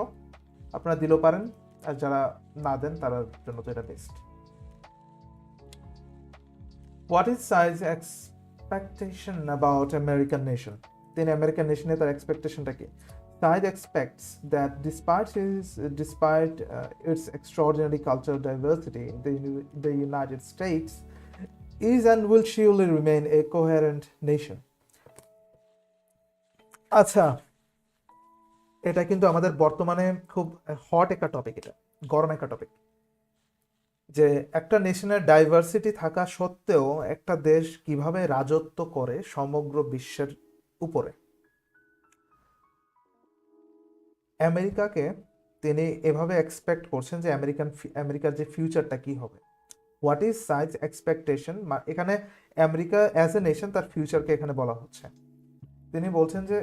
আপনারা দিলেও পারেন, আর যারা না দেন তার জন্য তো এটা best. What is size expectation about American nation? তিনি আমেরিকান নেশনে তার এক্সপেকটেশনটা কি? Said expects that despite its extraordinary cultural diversity, the United States is and will surely remain a coherent nation. আচ্ছা, এটা কিন্তু আমাদের বর্তমানে খুব হট একটা টপিক, এটা গরম একটা টপিক, যে একটা নেশনের ডাইভার্সিটি থাকা সত্ত্বেও একটা দেশ কিভাবে রাজত্ব করে সমগ্র বিশ্বের উপরে। আমেরিকাকে তিনি এভাবে এক্সপেক্ট করছেন যে আমেরিকার যে ফিউচারটা কি হবে। হোয়াট ইজ সাইজ এক্সপেকটেশন, এখানে আমেরিকা অ্যাজ এ নেশন তার ফিউচারকে এখানে বলা হচ্ছে। তিনি বলছেন যে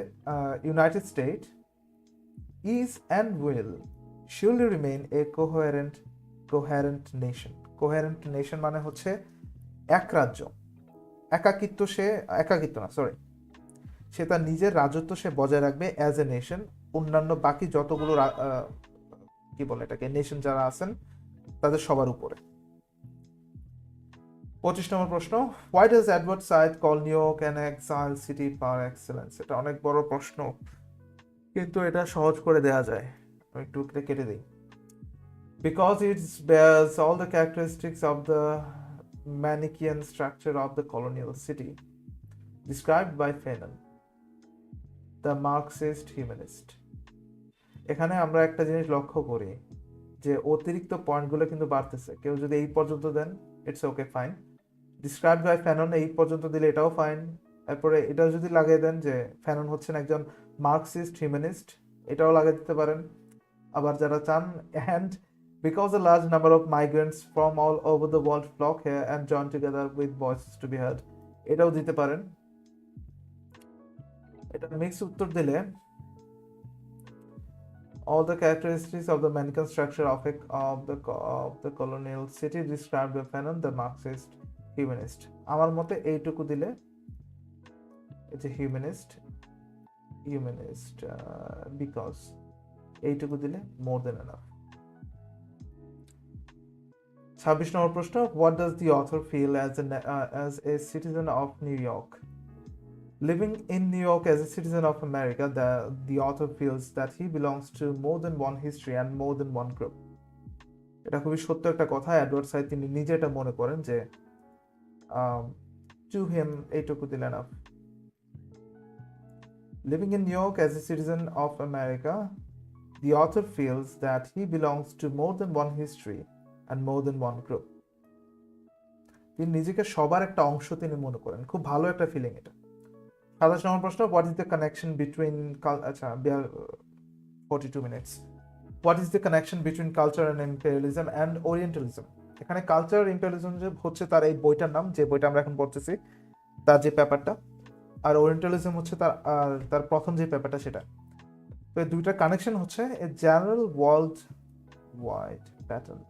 United state is and will surely remain a coherent nation. Coherent nation মানে হচ্ছে এক রাজ্য। সে তার নিজের রাজত্ব সে বজায় রাখবে অ্যাজ এ নেশন, অন্যান্য বাকি যতগুলো কি বলে এটাকে নেশন যারা আছেন তাদের সবার উপরে। 25 নম্বর প্রশ্ন, why does Edward side call new York an exile city per excellence? এটা অনেক বড় প্রশ্ন, কিন্তু এটা সহজ করে দেয়া যায়, আমি একটু কেটে দিই। Because it bears all the characteristics of the Manichaean structure of the colonial city, described by Fanon, the Marxist humanist. এখানে আমরা একটা জিনিস লক্ষ্য করি যে অতিরিক্ত পয়েন্টগুলো কিন্তু বাড়তেছে। কেউ যদি এই পর্যন্ত দেন, it's okay, fine. Described by Fanon, এই পর্যন্ত দিলে এটাও ফাইন। তারপরে এটা যদি লাগিয়ে দেন যে ফ্যানন হচ্ছেন একজন মার্কসিস্ট হিউম্যানিস্ট, এটাও লাগিয়ে দিতে পারেন। আবার যারা চান and because a large number of migrants from all over the world flock here and join together with voices to be heard, এটাও দিতে পারেন। এটা মিক্স উত্তর দিলে all the characteristics of the Manichaean structure of the colonial city described by Fanon, the Marxist humanist. আমার মতে এইটুকু দিলে, it's a humanist because এইটুকু দিলে more than enough. 26 নম্বর প্রশ্ন, what does the author feel as a citizen of New York? Living in New York as a citizen of America, the author feels that he belongs to more than one history and more than one group. এটা খুবই সত্য একটা কথা। Edward side তিনি নিজে এটা মনে করেন যে to him এইটুকু দিলে enough. Living in New York as a citizen of America, the author feels that he belongs to more than one history and more than one group. তিনি নিজেকে সবার একটা অংশ তিনি মনে করেন। খুব ভালো একটা ফিলিং এটা। 27 নম্বর প্রশ্ন, what is the connection between 42 minutes. What is the connection between culture and imperialism and Orientalism? এখানে কালচার ইম্পেরিয়ালিজম যে হচ্ছে তার এই বইটার নাম, যে বইটা আমরা এখন পড়তেছি তার যে পেপারটা, আর ওরিয়েন্টালিজম হচ্ছে তার প্রথম যে পেপারটা সেটা। তো এই দুইটার কানেকশন হচ্ছে a general world wide pattern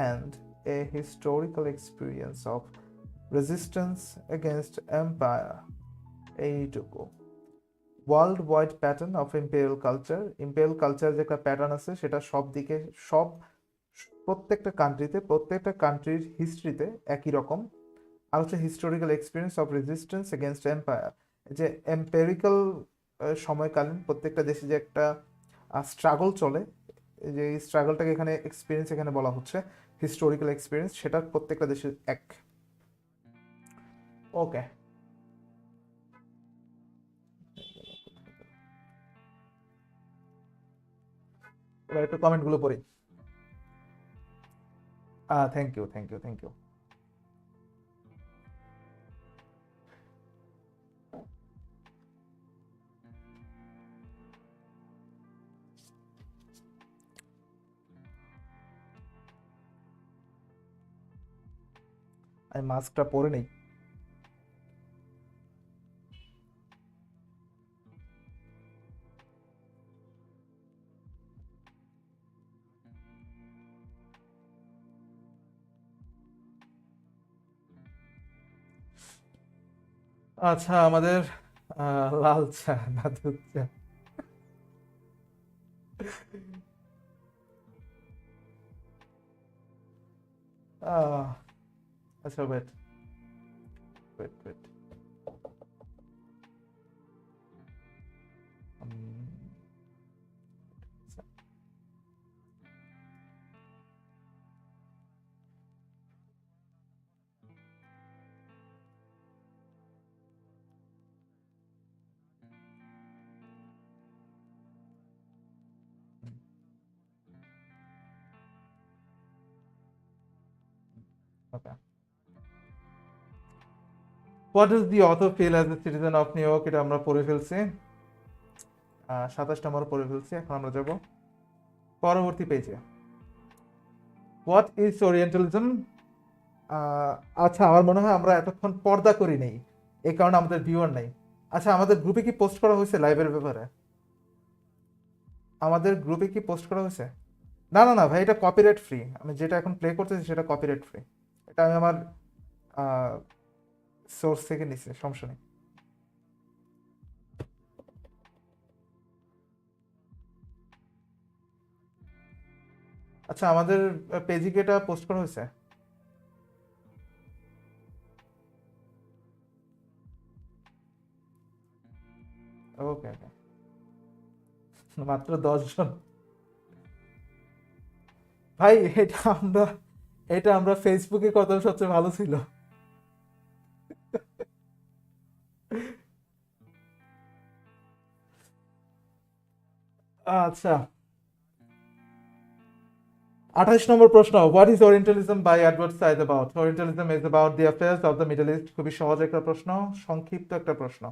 and a historical experience of resistance against empire. এইটুকু। World wide pattern of imperial culture যে একটা প্যাটার্ন আছে সেটা সব দিকে প্রত্যেকটা কান্ট্রির হিস্ট্রিতে একই রকম। আর হচ্ছে historical experience of resistance against empire, যে এম্পেরিক্যাল সময়কালীন প্রত্যেকটা দেশে যে একটা স্ট্রাগল চলে, যে এই স্ট্রাগলটাকে এখানে এক্সপিরিয়েন্স এখানে বলা হচ্ছে হিস্টোরিক্যাল এক্সপিরিয়েন্স, সেটা প্রত্যেকটা দেশের এক। ওকে, এবার একটু কমেন্টগুলো পড়ি। Thank you. আমি মাস্কটা পরে নেই। আচ্ছা, আমাদের লাল চা না দুধ চা? আহ, আচ্ছা, wait wait wait. Okay, what is the author feel as a citizen of New York? এটা আমরা পড়ে ফেলছি, 27 নম্বর পড়ে ফেলছি। এখন আমরা যাব পরবর্তী পেজে। What is Orientalism? আচ্ছা, আমার মনে হয় আমরা এতক্ষণ পর্দা করি নেই, এই কারণে আমাদের ভিউয়ার নাই। আচ্ছা, আমাদের গ্রুপে কি পোস্ট করা হয়েছে লাইভের ব্যাপারে? আমাদের গ্রুপে কি পোস্ট করা হয়েছে? না না না ভাই, এটা কপিরাইট ফ্রি। আমি যেটা এখন প্লে করতেছি সেটা কপিরাইট ফ্রি। এটা আমি আমার সোর্স থেকে নিছি, সমস্যা নেই। আচ্ছা, আমাদের পেজে কি এটা পোস্ট করা হয়েছে? ওকে ওকে, মাত্র 10 জন। ভাই, এটা আমরা ফেসবুকে কত সবচেয়ে ভালো ছিল। আচ্ছা, 28 নম্বর প্রশ্ন। What is Orientalism by Edward Said about? Orientalism is about the affairs of the Middle East. খুবই সহজ একটা প্রশ্ন, সংক্ষিপ্ত একটা প্রশ্ন।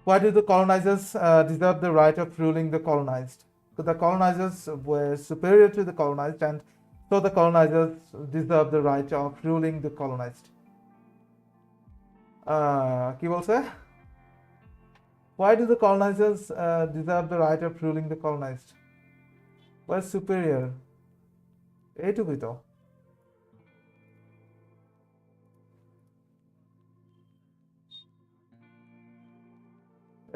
Why do the colonizers deserve the right of ruling the colonized? So the colonizers were superior to the colonized, and so the colonizers deserve the right of ruling the colonized. কি বলছে? Why do the colonizers deserve the right of ruling the colonized? Were superior. এইটুকুই তো।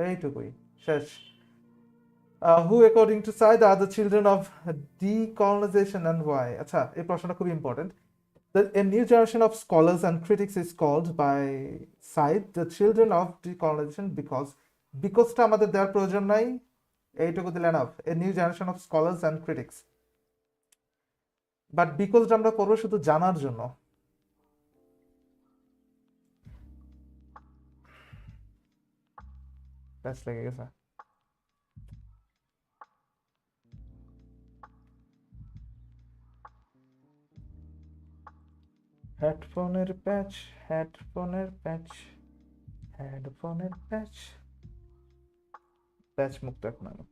এইটুকুই, শেষ। Who according to Said are the children of decolonization and why? আচ্ছা, এই প্রশ্নটা খুব important. A new generation of scholars and critics is called by Said the children of decolonization বিকজটা আমাদের দেওয়ার প্রয়োজন নাই, এইটুকু দিলে enough. A new generation of scholars and critics, but বিকজটা আমরা করবো শুধু জানার জন্য। প্যাচ লেগে গেছে। হেডফোনের প্যাচ, হেডফোনের প্যাচ, হেডফোনের প্যাচ, প্যাচ মুক্ত। এখন আমি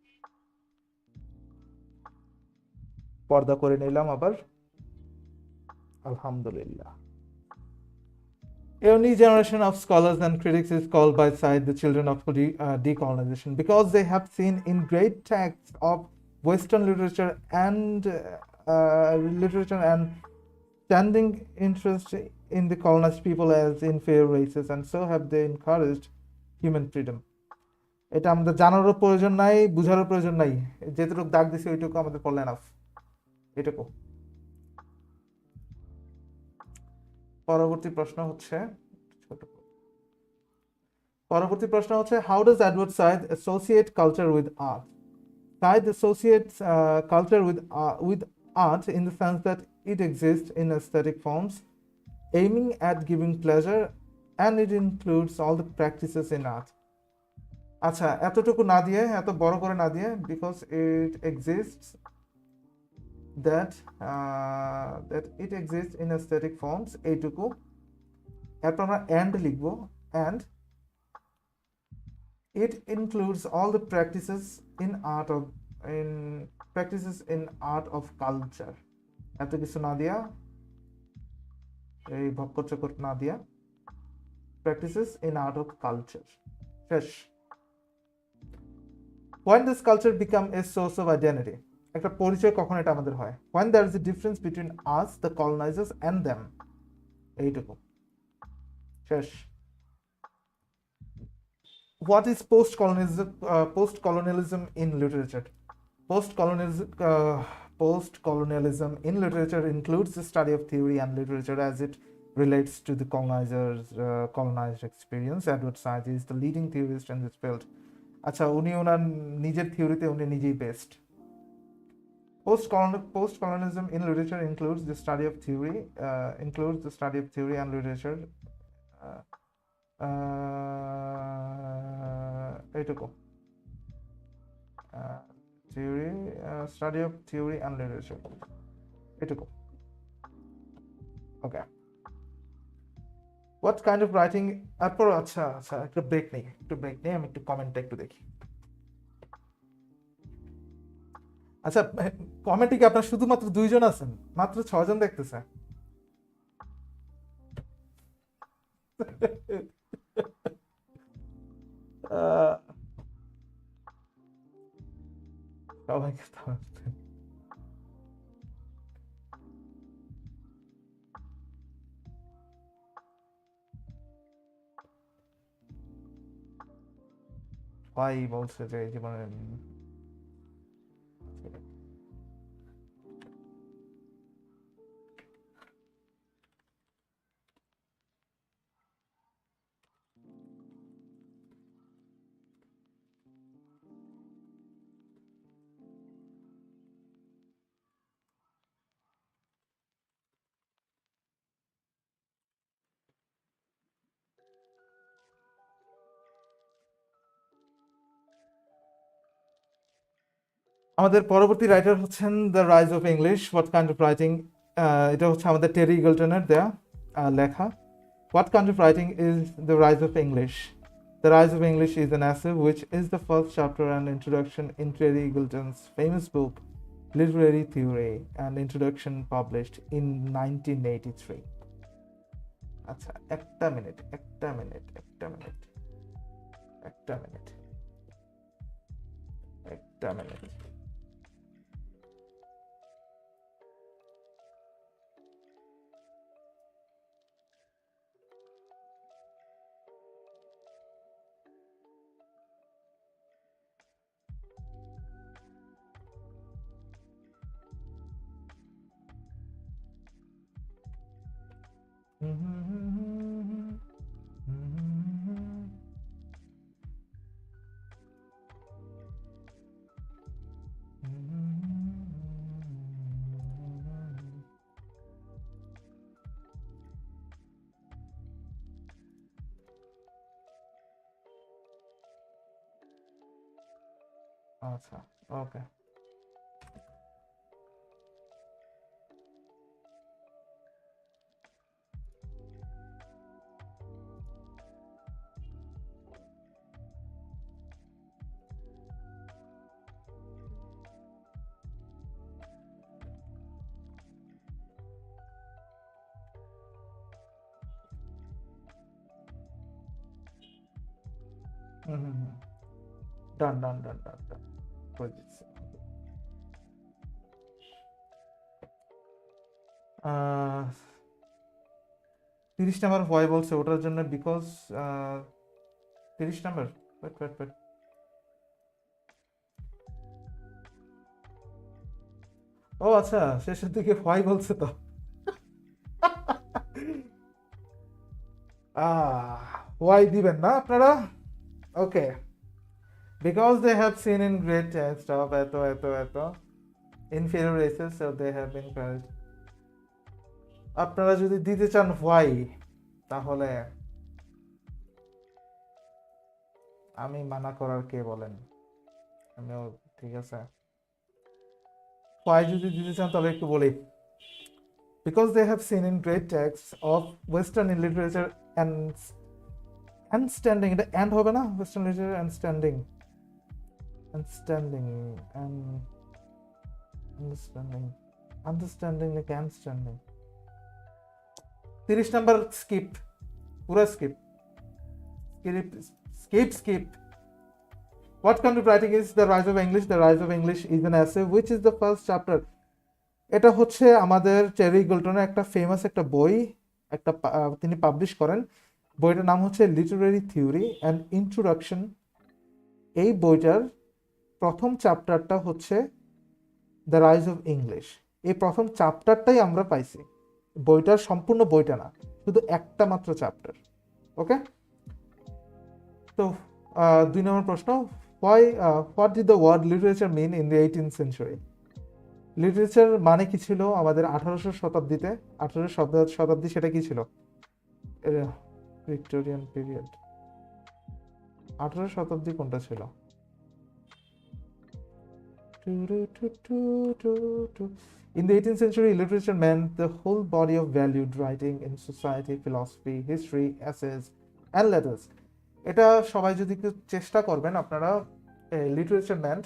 পর্দা করে নিলাম আবার, আলহামদুলিল্লাহ। A new generation of scholars and critics is called by Said the children of decolonization because they have seen in great texts of Western literature and standing interest in the colonized people as inferior races, and so have they encouraged human freedom. এটা আমাদের জানারও প্রয়োজন নাই, বুঝারও প্রয়োজন নাই, যেটুকু দাগ দিছে ওইটুকু আমাদের পড়লে এনাফ। এটুকু। পরবর্তী প্রশ্ন হচ্ছে how does Edward Said associate culture with art? Said associates culture with art in the sense that it exists in aesthetic forms, aiming at giving pleasure, and it includes all the practices in art. আচ্ছা, এতটুকু না দিয়ে, এত বড় করে না দিয়ে, because it exists that it exists in aesthetic forms, এইটুকু। এরপর আমরা and লিখবো, and it includes all the practices in art of culture। এত কিছু না দিয়া এই ভক্কর চক্কর না দিয়া, practices in art of culture. শেষ। When does culture become a source of identity? একটা পরিচয় কখন এটা আমাদের হয়? When there is a difference between us, the colonizers, and them. এইটুকু। শেষ। What is post-colonialism in literature? Post-colonialism in literature includes the study of theory and literature as it relates to the colonized experience. Edward Said is the leading theorist in this field. আচ্ছা, উনি ওনার নিজের থিওরিতে উনি নিজেই best. Post-colonialism in literature includes the study of theory and literature. এইটুকু। Study of theory and literature. এইটুকু। Okay. What kind of writing? তারপর আচ্ছা একটু ব্রেক নেই, আমি একটু কমেন্টটা একটু দেখি। আচ্ছা, কমেন্টে কি আপনার শুধুমাত্র 2 জন আছেন? মাত্র 6 জন দেখতেছে। সবাইকে ভাই বলছে যে জীবনে আমাদের পরবর্তী রাইটার হচ্ছেন the rise of English. What kind of writing? এটা হচ্ছে আমাদের টেরি ইগলটনের দেয়া লেখা। What kind of writing is the rise of English? The Rise of English is an essay which is the first chapter and introduction in Terry Eagleton's famous book, Literary Theory and Introduction, published in 1983. আচ্ছা, একটা minute. আচ্ছা, ওকে। ডান করে দিচ্ছি। 30 number হয় বলছে, ওটার জন্য because 30 number wait ও আচ্ছা, শেষের দিকে হয় বলছে তো। ওয়াই দিবেন না আপনারা? Okay, because they have seen in great stuff এত inferior races, so they have been called. আপনারা যদি দিতে চান হোয়াই, তাহলে আমি মানা করার কে বলেন? আমিও ঠিক আছে, হোয়াই যদি দিতে চান তবে একটু বলি। Because they have seen in great texts of Western literature and standing, এটা and হবে না? Western literature and standing and understanding like and standing. 30 number skip, পুরো skip skip skip. What kind of writing is The Rise of English? The Rise of English is an essay. Which is the first chapter? এটা হচ্ছে আমাদের টেরি ইগলটনের একটা famous একটা বই, একটা তিনি publish করেন। বইটার নাম হচ্ছে লিটারেরি থিওরি অ্যান্ড ইন্ট্রোডাকশন। এই বইটার প্রথম চ্যাপ্টারটা হচ্ছে দ্য রাইজ অফ ইংলিশ। এই প্রথম চ্যাপ্টারটাই আমরা পাইছি, বইটার সম্পূর্ণ বইটা না, শুধু একটা মাত্র চ্যাপ্টার। ওকে, তো 2 নম্বর প্রশ্ন, what did the word literature mean in the 18th century? Literature মানে কি ছিল আমাদের 1800 শতাব্দীতে? 1800 শতাব্দী সেটা কি ছিল? Victorian period. 18 শতাব্দী কোনটা ছিল? In the 18th century, literature meant the whole body of valued writing in society, philosophy, history, essays, and letters. এটা সবাই যদি একটু চেষ্টা করবেন আপনারা, literature meant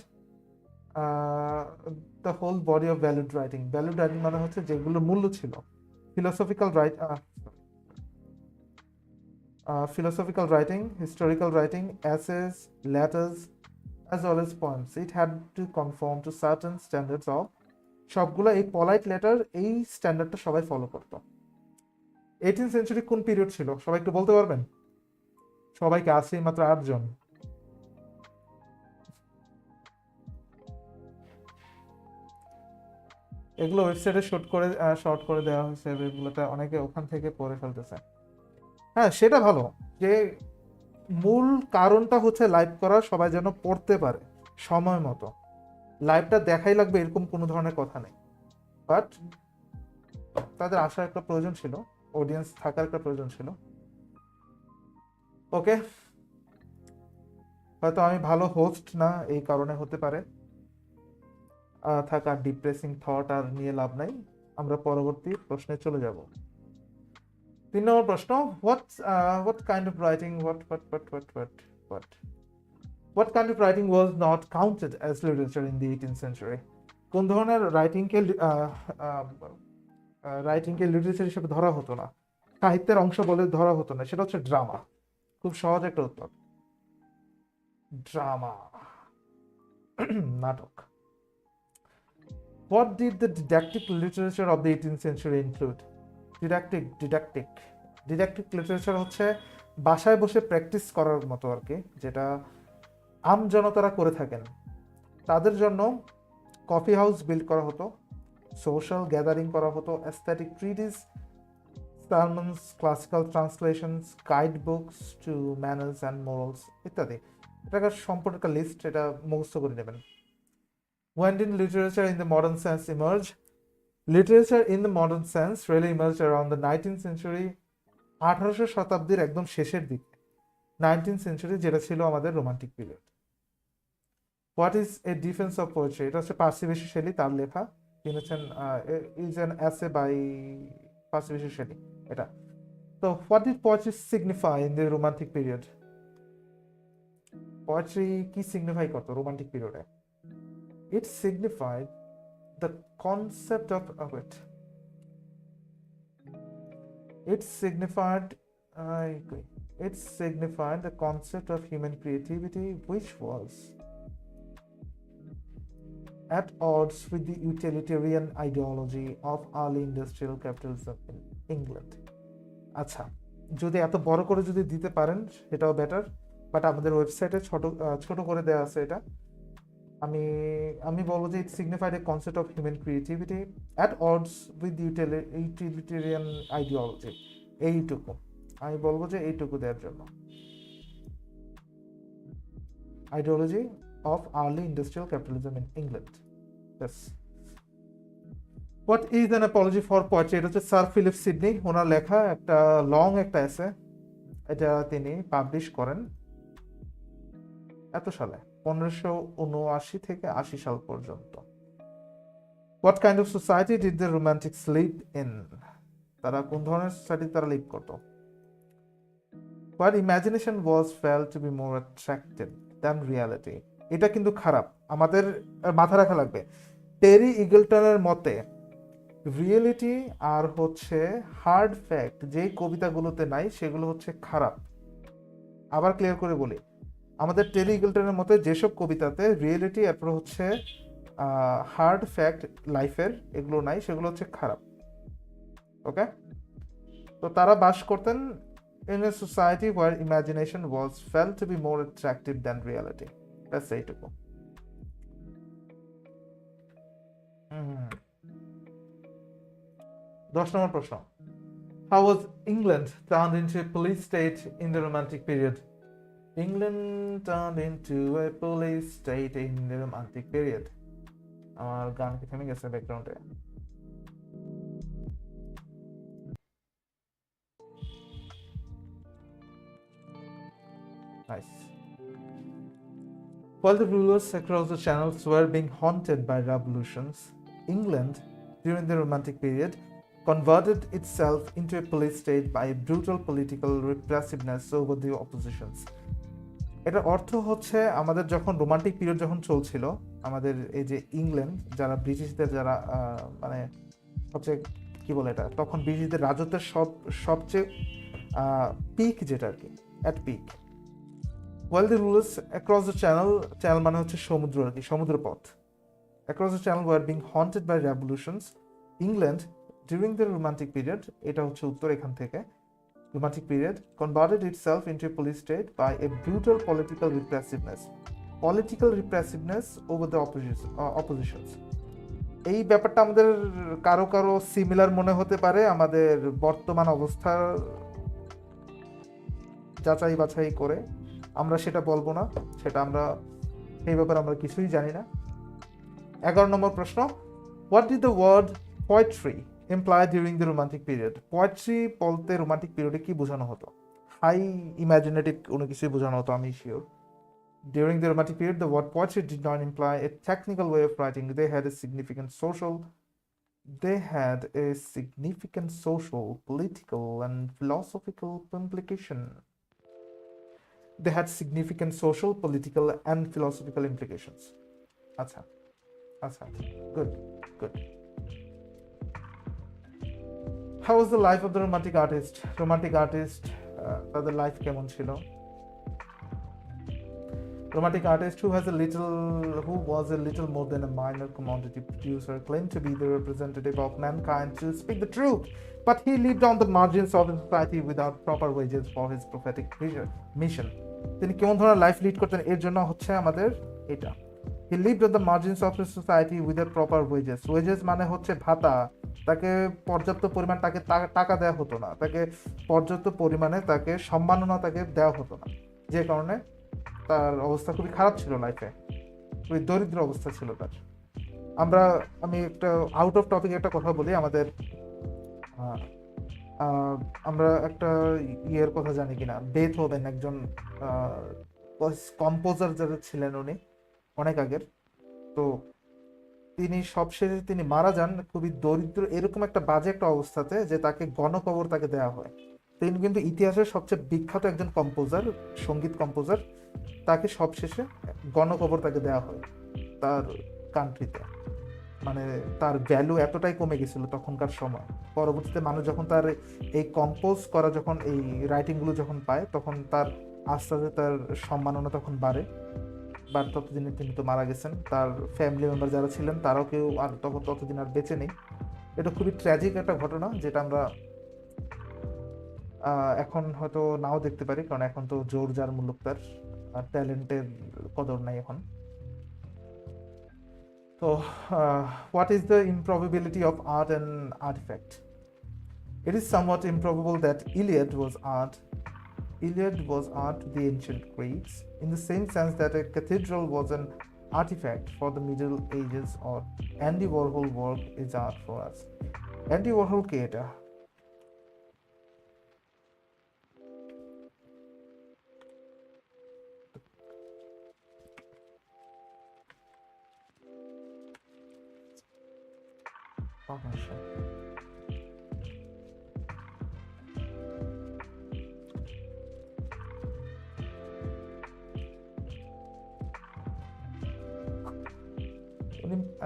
the whole body of valued writing. Valued writing মানে হচ্ছে যেগুলো মূল্য ছিল। Philosophical writing, historical writing, essays, letters, as well as poems. It had to conform to certain standards of, সবগুলো এই পলাইট লেটার এই স্ট্যান্ডার্ডটা সবাই ফলো করতো। 18th সেঞ্চুরি কোন পিরিয়ড ছিল সবাই একটু বলতে পারবেন? সবাইকে আছে মাত্র 8 জন। এগুলো ওয়েবসাইটে শর্ট করে দেওয়া হয়েছে, এগুলোটা অনেকে ওখান থেকে পড়ে ফেলতেছে। হ্যাঁ, সেটা ভালো যে মূল কারণটা হচ্ছে লাইভ করা, সবাই যেন পড়তে পারে সময় মতো। লাইভটা দেখাই লাগবে এরকম কোনো ধরনের কথা নেই, বাট তাদের আসার একটা প্রয়োজন ছিল, অডিয়েন্স থাকার একটা প্রয়োজন ছিল। ওকে, হয়তো আমি ভালো হোস্ট না, এই কারণে হতে পারে। থাকা ডিপ্রেসিং থট আর নিয়ে লাভ নাই, আমরা পরবর্তী প্রশ্নে চলে যাব। 3 নম্বর প্রশ্ন, what kind of writing what kind of writing was not counted as literature in the 18th century? কোন ধরনের রাইটিংকে লিটারেচার হিসেবে ধরা হতো না, সাহিত্যের অংশ বলে ধরা হতো না? সেটা হচ্ছে ড্রামা। খুব সহজ একটা উত্তর, ড্রামা, নাটক। What did the didactic literature of the 18th century include? Didactic literature হচ্ছে বাসায় বসে প্র্যাকটিস করার মতো আর কি, যেটা আমজনতারা করে থাকেন। তাদের জন্য কফি হাউস বিল্ড করা হতো, সোশ্যাল গ্যাদারিং করা হতো, aesthetic treatise, sermons, classical translations, guide books to manners and morals ইত্যাদি। এটা সম্পূর্ণ একটা লিস্ট, এটা মুখস্থ করে নেবেন। When did literature in the modern sense emerge? Literature in the modern sense really emerged around the 19th century, 1800 শতাব্দীর একদম শেষের দিকে, 19th century, যেটা ছিল আমাদের romantic period. What is a defence of poetry? এটা হচ্ছে পার্সি বিশু শেলী, তার লেখা, তিনি হচ্ছেন is an essay by Percy Bysshe Shelley এটা। তো what did poetry signify in the romantic period? Poetry কি সিগনিফাই করতো রোমান্টিক পিরিয়ডে? It signified the concept of it signified the concept of human creativity, which was at odds with the utilitarian ideology of early industrial capitalism in England. আচ্ছা, যদি এত বড় করে যদি দিতে পারেন সেটাও বেটার, বাট আমাদের ওয়েবসাইটে ছোট করে দেওয়া আছে এটা। আমি বলবো যে it signified a concept of human creativity at odds with utilitarian ideology. এইটুকু আমি বলবো যে এইটুকু দেওয়ার জন্য, ideology of early industrial capitalism in England. Yes. What is an apology for poetry? এটা হচ্ছে স্যার ফিলিপ সিডনি, ওনার লেখা একটা লং একটা এসে, এটা তিনি পাবলিশ করেন এত সালে, 1579 থেকে 80 সাল পর্যন্ত। What kind of society did the romantics live in? তারা কোন ধরনের সোসাইটি তারা লিভ করত? What imagination was felt to be more attractive than reality? এটা কিন্তু খারাপ, আমাদের মাথা রাখা লাগবে। টেরি ইগলটনের মতে রিয়েলিটি আর হচ্ছে হার্ড ফ্যাক্ট যে কবিতাগুলোতে নাই সেগুলো হচ্ছে খারাপ। আবার ক্লিয়ার করে বলি, আমাদের টেরি ইগলটনের মতে যেসব কবিতাতে রিয়েলিটি এরপর হচ্ছে হার্ড ফ্যাক্ট লাইফের এগুলো নাই, সেগুলো হচ্ছে খারাপ। ওকে, তো তারা বাস করতেন in a society where imagination was felt to be more attractive than reality. ব্যাস এইটুকু। হুম। 10 নম্বর প্রশ্ন, how was England turned into a police state in the romantic period? England turned into a police state in the romantic period. আমার গান কি থেমে গেছে ব্যাকগ্রাউন্ডে? Nice. While the rulers across the channels were being haunted by revolutions, England, during the Romantic period, converted itself into a police state by brutal political repressiveness over the oppositions. এটার অর্থ হচ্ছে আমাদের যখন রোমান্টিক পিরিয়ড যখন চলছিল, আমাদের এই যে ইংল্যান্ড যারা ব্রিটিশদের যারা মানে হচ্ছে কি বলে এটা, তখন ব্রিটিশদের রাজত্বের সবচেয়ে পিক যেটা আর কি, at peak. While the rulers across the channel মানে হচ্ছে সমুদ্র আর কি, সমুদ্রপথ, across the channel were being haunted by revolutions, England during the romantic period, এটা হচ্ছে উত্তর এখান থেকে, romantic period converted itself into a police state by a brutal political repressiveness over the oppositions. এই ব্যাপারটা আমাদের কারো কারো সিমিলার মনে হতে পারে আমাদের বর্তমান অবস্থার যাচাই বাছাই করে, আমরা সেটা বলবো না, সেটা আমরা এই ব্যাপারে আমরা কিছুই জানি না। 11 নম্বর প্রশ্ন, what did the word poetry imply during the romantic period? Poetry বলতে রোমান্টিক পিরিয়ডে কি বোঝানো হতো? হাই ইমাজিনেটিভ কোনো কিছুই বোঝানো হতো, আমি sure. During the romantic period, the word poetry did not imply a technical way of writing. They had a significant social, political, and philosophical implication. They had significant social, political, and philosophical implications. Acha. Good. How was the life of the romantic artist? তাদের life কেমন ছিল? Romantic artist who was a little more than a minor commodity producer, claimed to be the representative of mankind to speak the truth, but he lived on the margins of society without proper wages for his prophetic mission. তিনি কেমন ধরনের life lead করতেন, এর জন্য হচ্ছে আমাদের এটা, he lived on the margins of his society without proper wages মানে হচ্ছে ভাতা, তাকে পর্যাপ্ত পরিমাণ তাকে টাকা দেওয়া হতো না, তাকে পর্যাপ্ত পরিমাণে তাকে সম্মাননা তাকে দেওয়া হতো না, যে কারণে তার অবস্থা খুবই খারাপ ছিল, লাইফে খুবই দরিদ্র অবস্থা ছিল তার। আমি একটা আউট অফ টপিক একটা কথা বলি, আমাদের আমরা একটা ইয়ের কথা জানি কিনা, বেথোভেন একজন কম্পোজার যারা ছিলেন, উনি অনেক আগের, তো তিনি সবশেষে তিনি মারা যান খুবই দরিদ্র এরকম একটা বাজে একটা অবস্থাতে, যে তাকে গণকবর তাকে দেওয়া হয়। তিনি কিন্তু ইতিহাসের সবচেয়ে বিখ্যাত একজন কম্পোজার, সঙ্গীত কম্পোজার, তাকে সবশেষে গণকবর তাকে দেওয়া হয় তার কান্ট্রিতে। মানে তার ভ্যালু এতটাই কমে গেছিল তখনকার সময়। পরবর্তীতে মানুষ যখন তার এই কম্পোজ করা যখন এই রাইটিংগুলো যখন পায়, তখন তার আস্তে আস্তে তার সম্মাননা তখন বাড়ে, বাট ততদিনে তিনি তো মারা গেছেন। তার ফ্যামিলি মেম্বার যারা ছিলেন তারাও কেউ আর ততদিন আর বেঁচে নেই। এটা খুবই ট্র্যাজিক একটা ঘটনা, যেটা আমরা এখন হয়তো নাও দেখতে পারি, কারণ এখন তো জোর যার মুলুক তার, ট্যালেন্টের কদর নাই এখন। তো what is the improbability of art and artifact? It is somewhat improbable that Iliad was art to the ancient Greeks, in the same sense that a cathedral was an artifact for the Middle Ages, or Andy Warhol work is art for us. Andy Warhol কে এটা?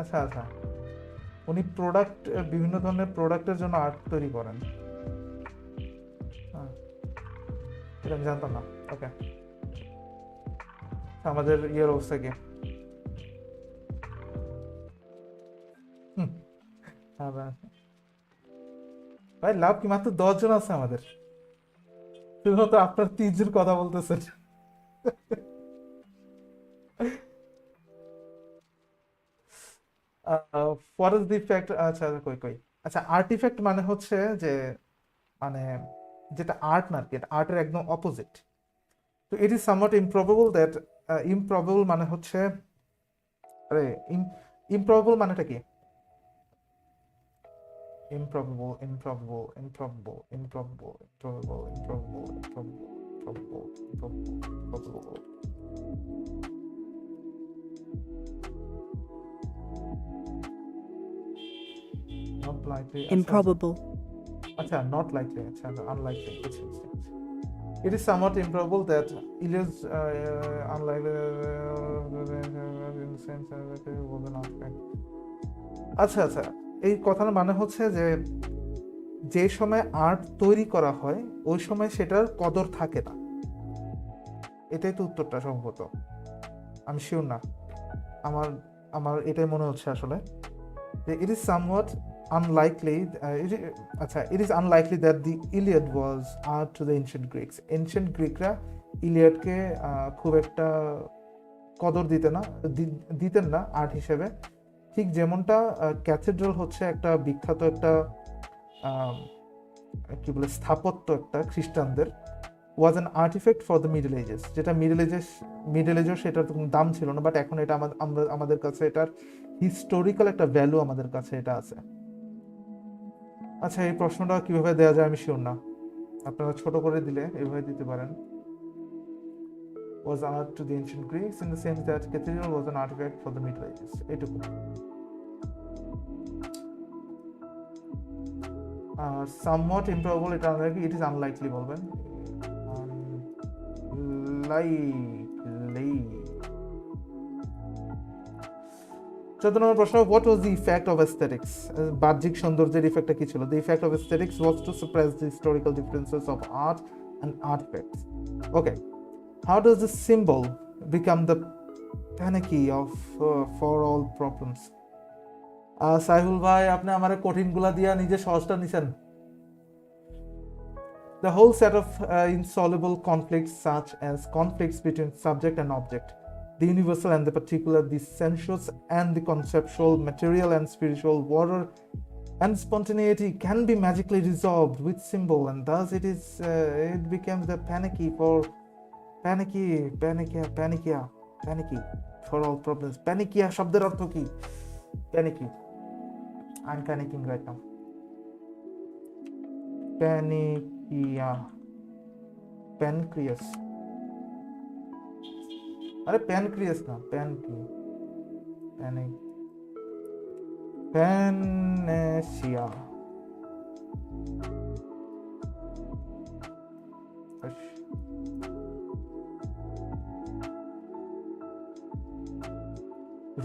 আচ্ছা, উনি product, বিভিন্ন ধরনের প্রোডাক্টের জন্য art তৈরি করেন। হ্যাঁ, এটা আমি জানতাম না। ওকে, আমাদের ইয়ের অবস্থা কি? ভাই লাভ কি, মাত্র 10 জন আছে আমাদের, শুধুমাত্র আপনার 3 জন কথা বলতেছেন। What is the effect? আচ্ছা কই কই, আচ্ছা আর্টিফ্যাক্ট মানে হচ্ছে যে, মানে যেটা আর্ট না আর কি, এটা আর্টের একদম অপোজিট। তো ইট ইজ সামওয়াট ইমপ্রবাবল দ্যাট, ইমপ্রবাবল মানে হচ্ছে, আরে ইমপ্রবাবল মানেটা কি? improbable, improbable, improbable, improbable, improbable, improbable, improbable, improbable, improbable, not likely, Improbable. acha not likely, acha unlikely, it is somewhat improbable that Iliad's unlikely in the sense that it was an artifact. আচ্ছা আচ্ছা, এই কথার মানে হচ্ছে যে, যে সময় art তৈরি করা হয় ওই সময় সেটার কদর থাকে না, এটাই তো উত্তরটা সম্ভবত, আমি শিওর না, আমার আমার এটাই মনে হচ্ছে আসলে, যে ইট ইজ সামওয়াট আনলাইকলি, আচ্ছা it is unlikely that the Iliad was art to the ancient Greeks. Ancient গ্রিকরা ইলিয়াডকে খুব একটা কদর দিতেন না আর্ট হিসেবে, ঠিক যেমনটা ক্যাথেড্রাল হচ্ছে একটা বিখ্যাত একটা কি বলে স্থাপত্য একটা খ্রিস্টানদের, was an artefact for the Middle Ages, যেটা মিডল এজেও সেটার কোনো দাম ছিল না, বাট এখন এটা আমাদের কাছে এটার হিস্টোরিক্যাল একটা ভ্যালু আমাদের কাছে এটা আছে। আচ্ছা এই প্রশ্নটা কিভাবে দেওয়া যায় আমি শিওর না, আপনারা ছোট করে দিলে এভাবে দিতে পারেন। was art to the ancient Greeks in the sense that cathedral was an artifact for the Middle Ages, এইটুকু। somewhat improbable, এটা unlikely, it is unlikely বলবেন, unlikely। 14 নম্বর প্রশ্ন, what was the effect of aesthetics? বাহ্যিক সৌন্দর্যের ইফেক্টটা কি ছিল? The effect of aesthetics was to suppress the historical differences of art and artifacts. Okay, how does the symbol become the panacea of for all problems? সাইহুল ভাই আপনি আমারে কঠিনগুলা দিয়া নিজে সহজটা নিছেন। The whole set of insoluble conflicts, such as conflicts between subject and object, the universal and the particular, the sensuous and the conceptual, material and spiritual, order and spontaneity can be magically resolved with symbol, and thus it becomes the panacea for all problems. Panacea শব্দের অর্থ কি? Panacea. I'm panicking right now. Panacea. Pancreas. अरे pancreas ना, Panacea.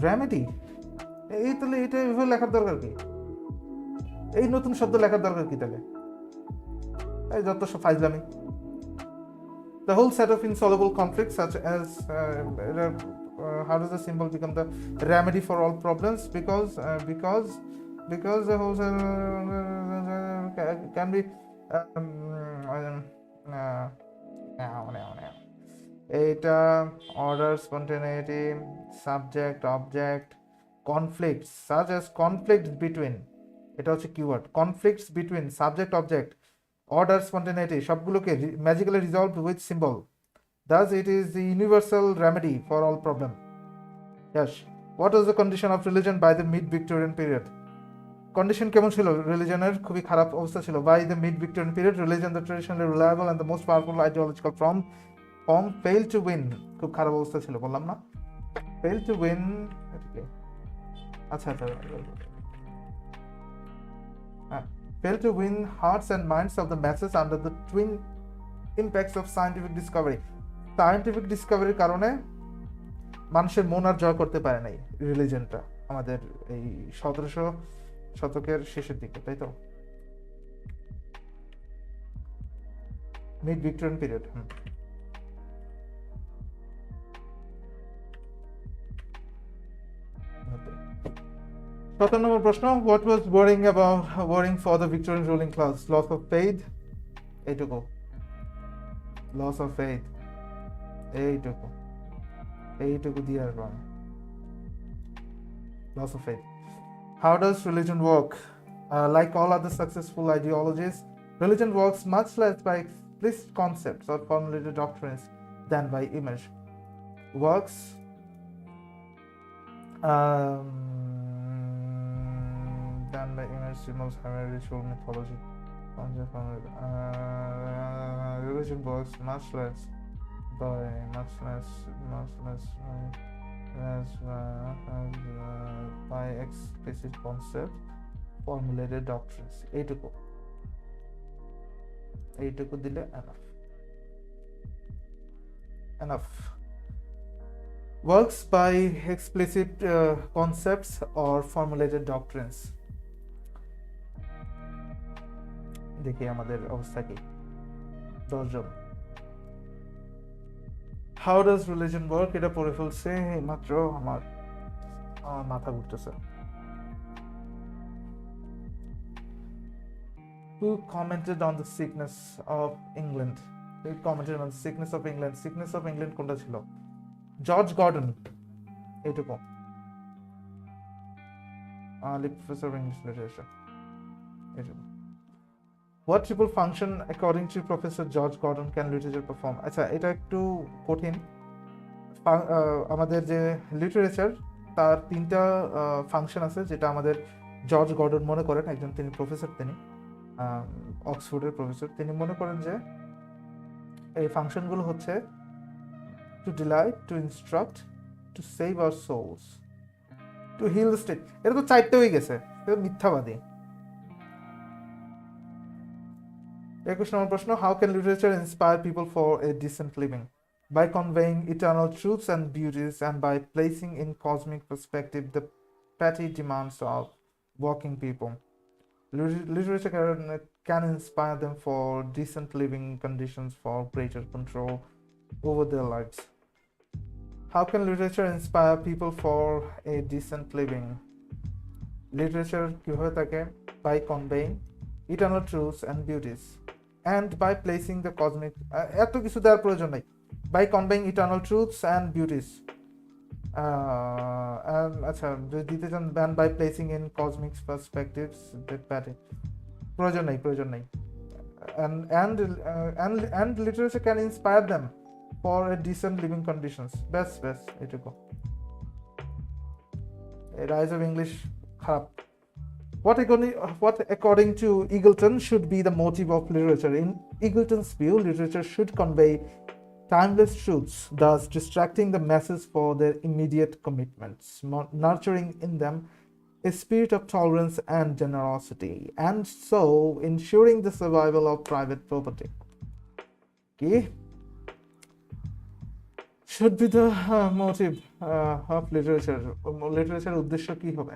Remedy. এই তাহলে এটা এভাবে লেখার দরকার কি? এই নতুন শব্দ লেখার দরকার কি তাহলে? এই যত সব ফাইজলামি। The whole set of insoluble conflicts, such as how does the symbol become the remedy for all problems? Because the whole can be এটা order, spontaneity, subject, object, conflicts, such as conflicts between, এটা হচ্ছে keyword, conflicts between subject, object, order, spontaneity সবগুলোকে magically resolved with symbol, thus it is the universal remedy for all problem. Yes, what was the condition of religion by the mid-Victorian period? Condition কেমন ছিল রিলিজনের? খুবই খারাপ অবস্থা ছিল। By the mid Victorian period religion, the traditionally reliable and the most powerful ideological form fail to win, খুব খারাপ অবস্থা ছিল বললাম না, ফেল টু উইন। আচ্ছা fail to win hearts and minds of the masses under the twin impacts of scientific discovery. Scientific ডিসকভারির কারণে মানুষের মন আর জয় করতে পারে নাই রিলিজনটা। আমাদের এই শতকের শেষের দিকে, তাই তো? Mid Victorian period. 17 নম্বর প্রশ্ন, what was worrying for the Victorian ruling class? Loss of faith, এইটুকু। লস অফ ফেইথ, এইটুকু দিয়ে আসবো আমি। Loss of faith. How does religion work? Like all other successful ideologies, religion works much less by explicit concepts or formulated doctrines than by image. Works than by image, symbols, ritual, mythology. Religion works much less by by explicit concept, formulated doctrines. এইটুকু দিলে enough. Works by explicit concepts or formulated doctrines. দেখি আমাদের অবস্থা কি। 10 জন। How does religion work? এটা পড়ে ফেলছে মাত্র, আমার মাথা ঘুরতেছে। Who commented on the sickness of England? Who commented on the sickness of England? Sickness of England কোনটা ছিল? জর্জ গর্ডন, এইটুকু। Professor of English Literature, এইটুকু। What triple function according to Professor George Gordon can literature perform? আচ্ছা, এটা একটু কঠিন। আমাদের যে লিটারেচার, তার 3টা ফাংশন আছে, যেটা আমাদের জর্জ গর্ডন মনে করেন, একজন তিনি প্রফেসর, তিনি অক্সফোর্ডের প্রফেসর। তিনি মনে করেন যে এই ফাংশনগুলো হচ্ছে to delight, to instruct, to save our souls, to heal the state. এটা তো 4টে হয়ে গেছে, এটা মিথ্যাবাদী। 21 নম্বর প্রশ্ন, how can literature inspire people for a decent living? By conveying eternal truths and beauties, and by placing in cosmic perspective the petty demands of working people. Literature can inspire them for decent living conditions, for greater control over their lives. How can literature inspire people for a decent living? Literature কিভাবে থাকে? By conveying eternal truths and beauties, and by placing the cosmic, এত কিছু দেওয়ার প্রয়োজন নাই। By conveying eternal truths and beauties, আচ্ছা দিতে চান, and by placing in cosmic perspectives that pattern, প্রয়োজন নাই। And literature can inspire them for a decent living conditions. Best এটুকু। Rise of English খারাপ। What according to Eagleton should be the motive of literature? In Eagleton's view, literature should convey timeless truths, thus distracting the masses for their immediate commitments, nurturing in them a spirit of tolerance and generosity, and so ensuring the survival of private property. Okay, should be the motive of literature. Literature উদ্দেশ্য কি হবে?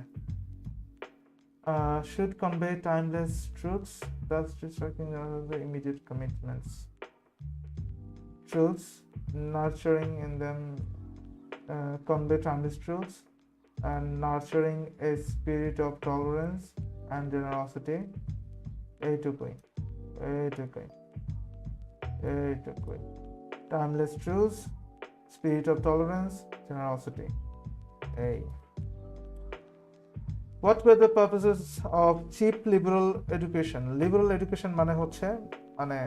Should convey timeless truths, thus distracting the immediate commitments. Truths, nurturing in them, convey timeless truths, and nurturing a spirit of tolerance and generosity. এইটুকুই। Timeless truths, spirit of tolerance, generosity. What were the purposes of cheap liberal education? Liberal education মানে হচ্ছে মানে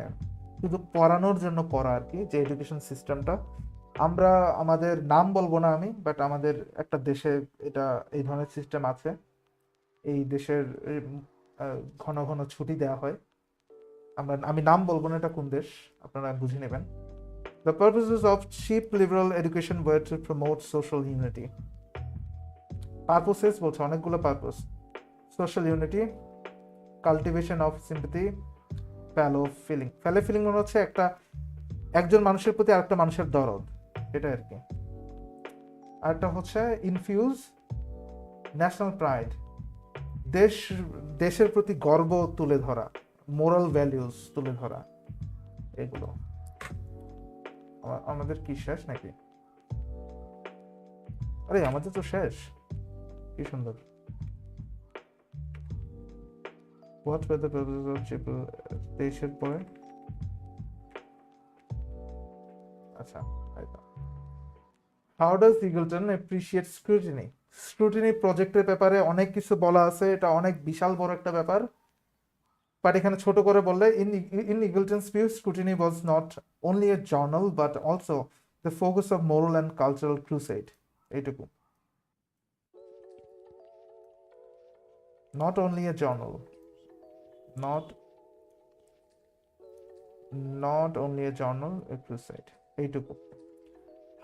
শুধু পড়ানোর জন্য পড়া আর কি, যে এডুকেশন সিস্টেমটা। আমরা আমাদের নাম বলবো না আমি, বাট আমাদের একটা দেশে এটা এই ধরনের সিস্টেম আছে। এই দেশের ঘন ঘন ছুটি দেওয়া হয়। আমি নাম বলবো না এটা কোন দেশ, আপনারা বুঝে নেবেন। The purposes of cheap liberal education were to promote social unity. Purposes বলছে, অনেকগুলো purpose. Social unity, cultivation of sympathy, fellow feeling মনে হচ্ছে একজন মানুষের প্রতি আরেকটা মানুষের দরদ, এটা আর কি। আরেকটা হচ্ছে ইনফিউজ ন্যাশনাল প্রাইড, দেশ দেশের প্রতি গর্ব তুলে ধরা, মোরাল ভ্যালিউস তুলে ধরা, এগুলো। আমাদের কি শেষ নাকি? আরে আমাদের তো শেষ। কি সুন্দর। What were the purpose of chapel, 23-এর পরে। আচ্ছা, how does Eagleton appreciate scrutiny? Scrutiny প্রজেক্টের ব্যাপারে অনেক কিছু বলা আছে, এটা অনেক বিশাল বড় একটা ব্যাপার, বাট এখানে ছোট করে বললে, in Eagleton's view scrutiny was not only a journal but also the focus of moral and cultural crusade. এইটুকু। Not only a journal, not not only a journal, a crusade, এইটুকু।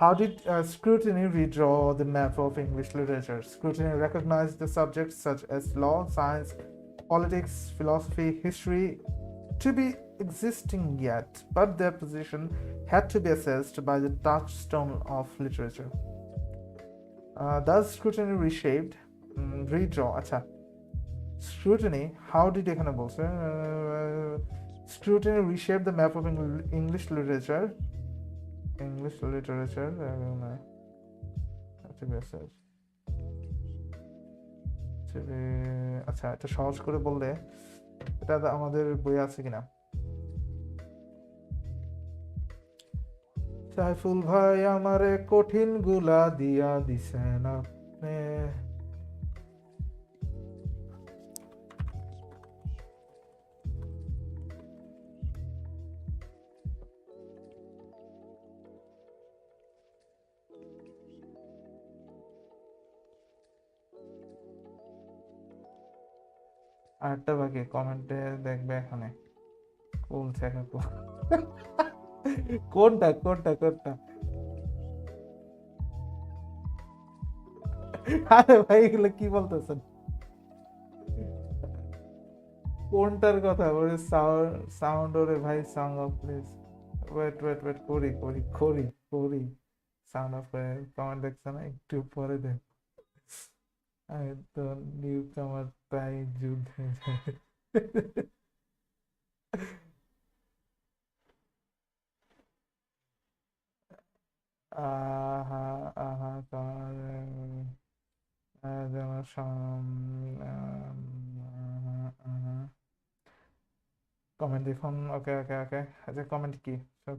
How did scrutiny redraw the map of English literature? Scrutiny recognized the subjects such as law, science, politics, philosophy, history to be existing yet, but their position had to be assessed by the touchstone of literature. Thus, scrutiny reshaped, redraw. Acha. Scrutiny, how did এখানে বলছে? Scrutiny reshaped the map of English literature. English literature. আচ্ছা, এটা সহজ করে বললে, এটা আমাদের বই আছে কিনা? সাইফুল ভাই আমারে কঠিন গুলা দিয়া দিছেন আপনি। আরেকটা বাকি, কমেন্টে দেখবে এখানে বলছে। কোনটা কোনটা কোনটা? আরে ভাই এগুলো কি বলতেছেন? কোনটার কথা বলে? সাউন্ড ওরে ভাই, song off please. Wait wait wait, করি করি করি করি। সাউন্ড অফ কমেন্ট দেখছে না, একটু পরে দেখ। আমি তো নিউ কামার, তাই যুদ্ধে আহা আহা কমেন্ট দেখুন। ওকে ওকে ওকে, আচ্ছা কমেন্ট কি সব?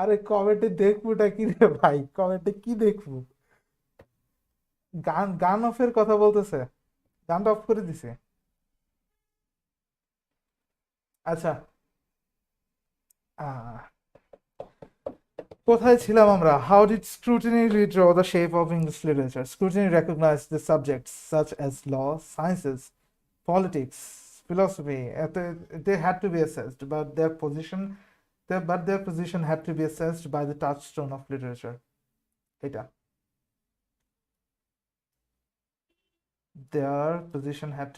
আরে কমেন্টে দেখবোটা কি রে ভাই? কমেন্টে কি দেখবো? গান গান অফের কথা বলতেছে, গানটা অফ করে দিছে। আচ্ছা, আহ কোথায় ছিলাম আমরা? How did scrutiny redraw the shape of English literature? Scrutiny recognized the subjects such as law, sciences, politics, philosophy. They had to be assessed, but their position had to be assessed by the touchstone of literature. এটা, their position had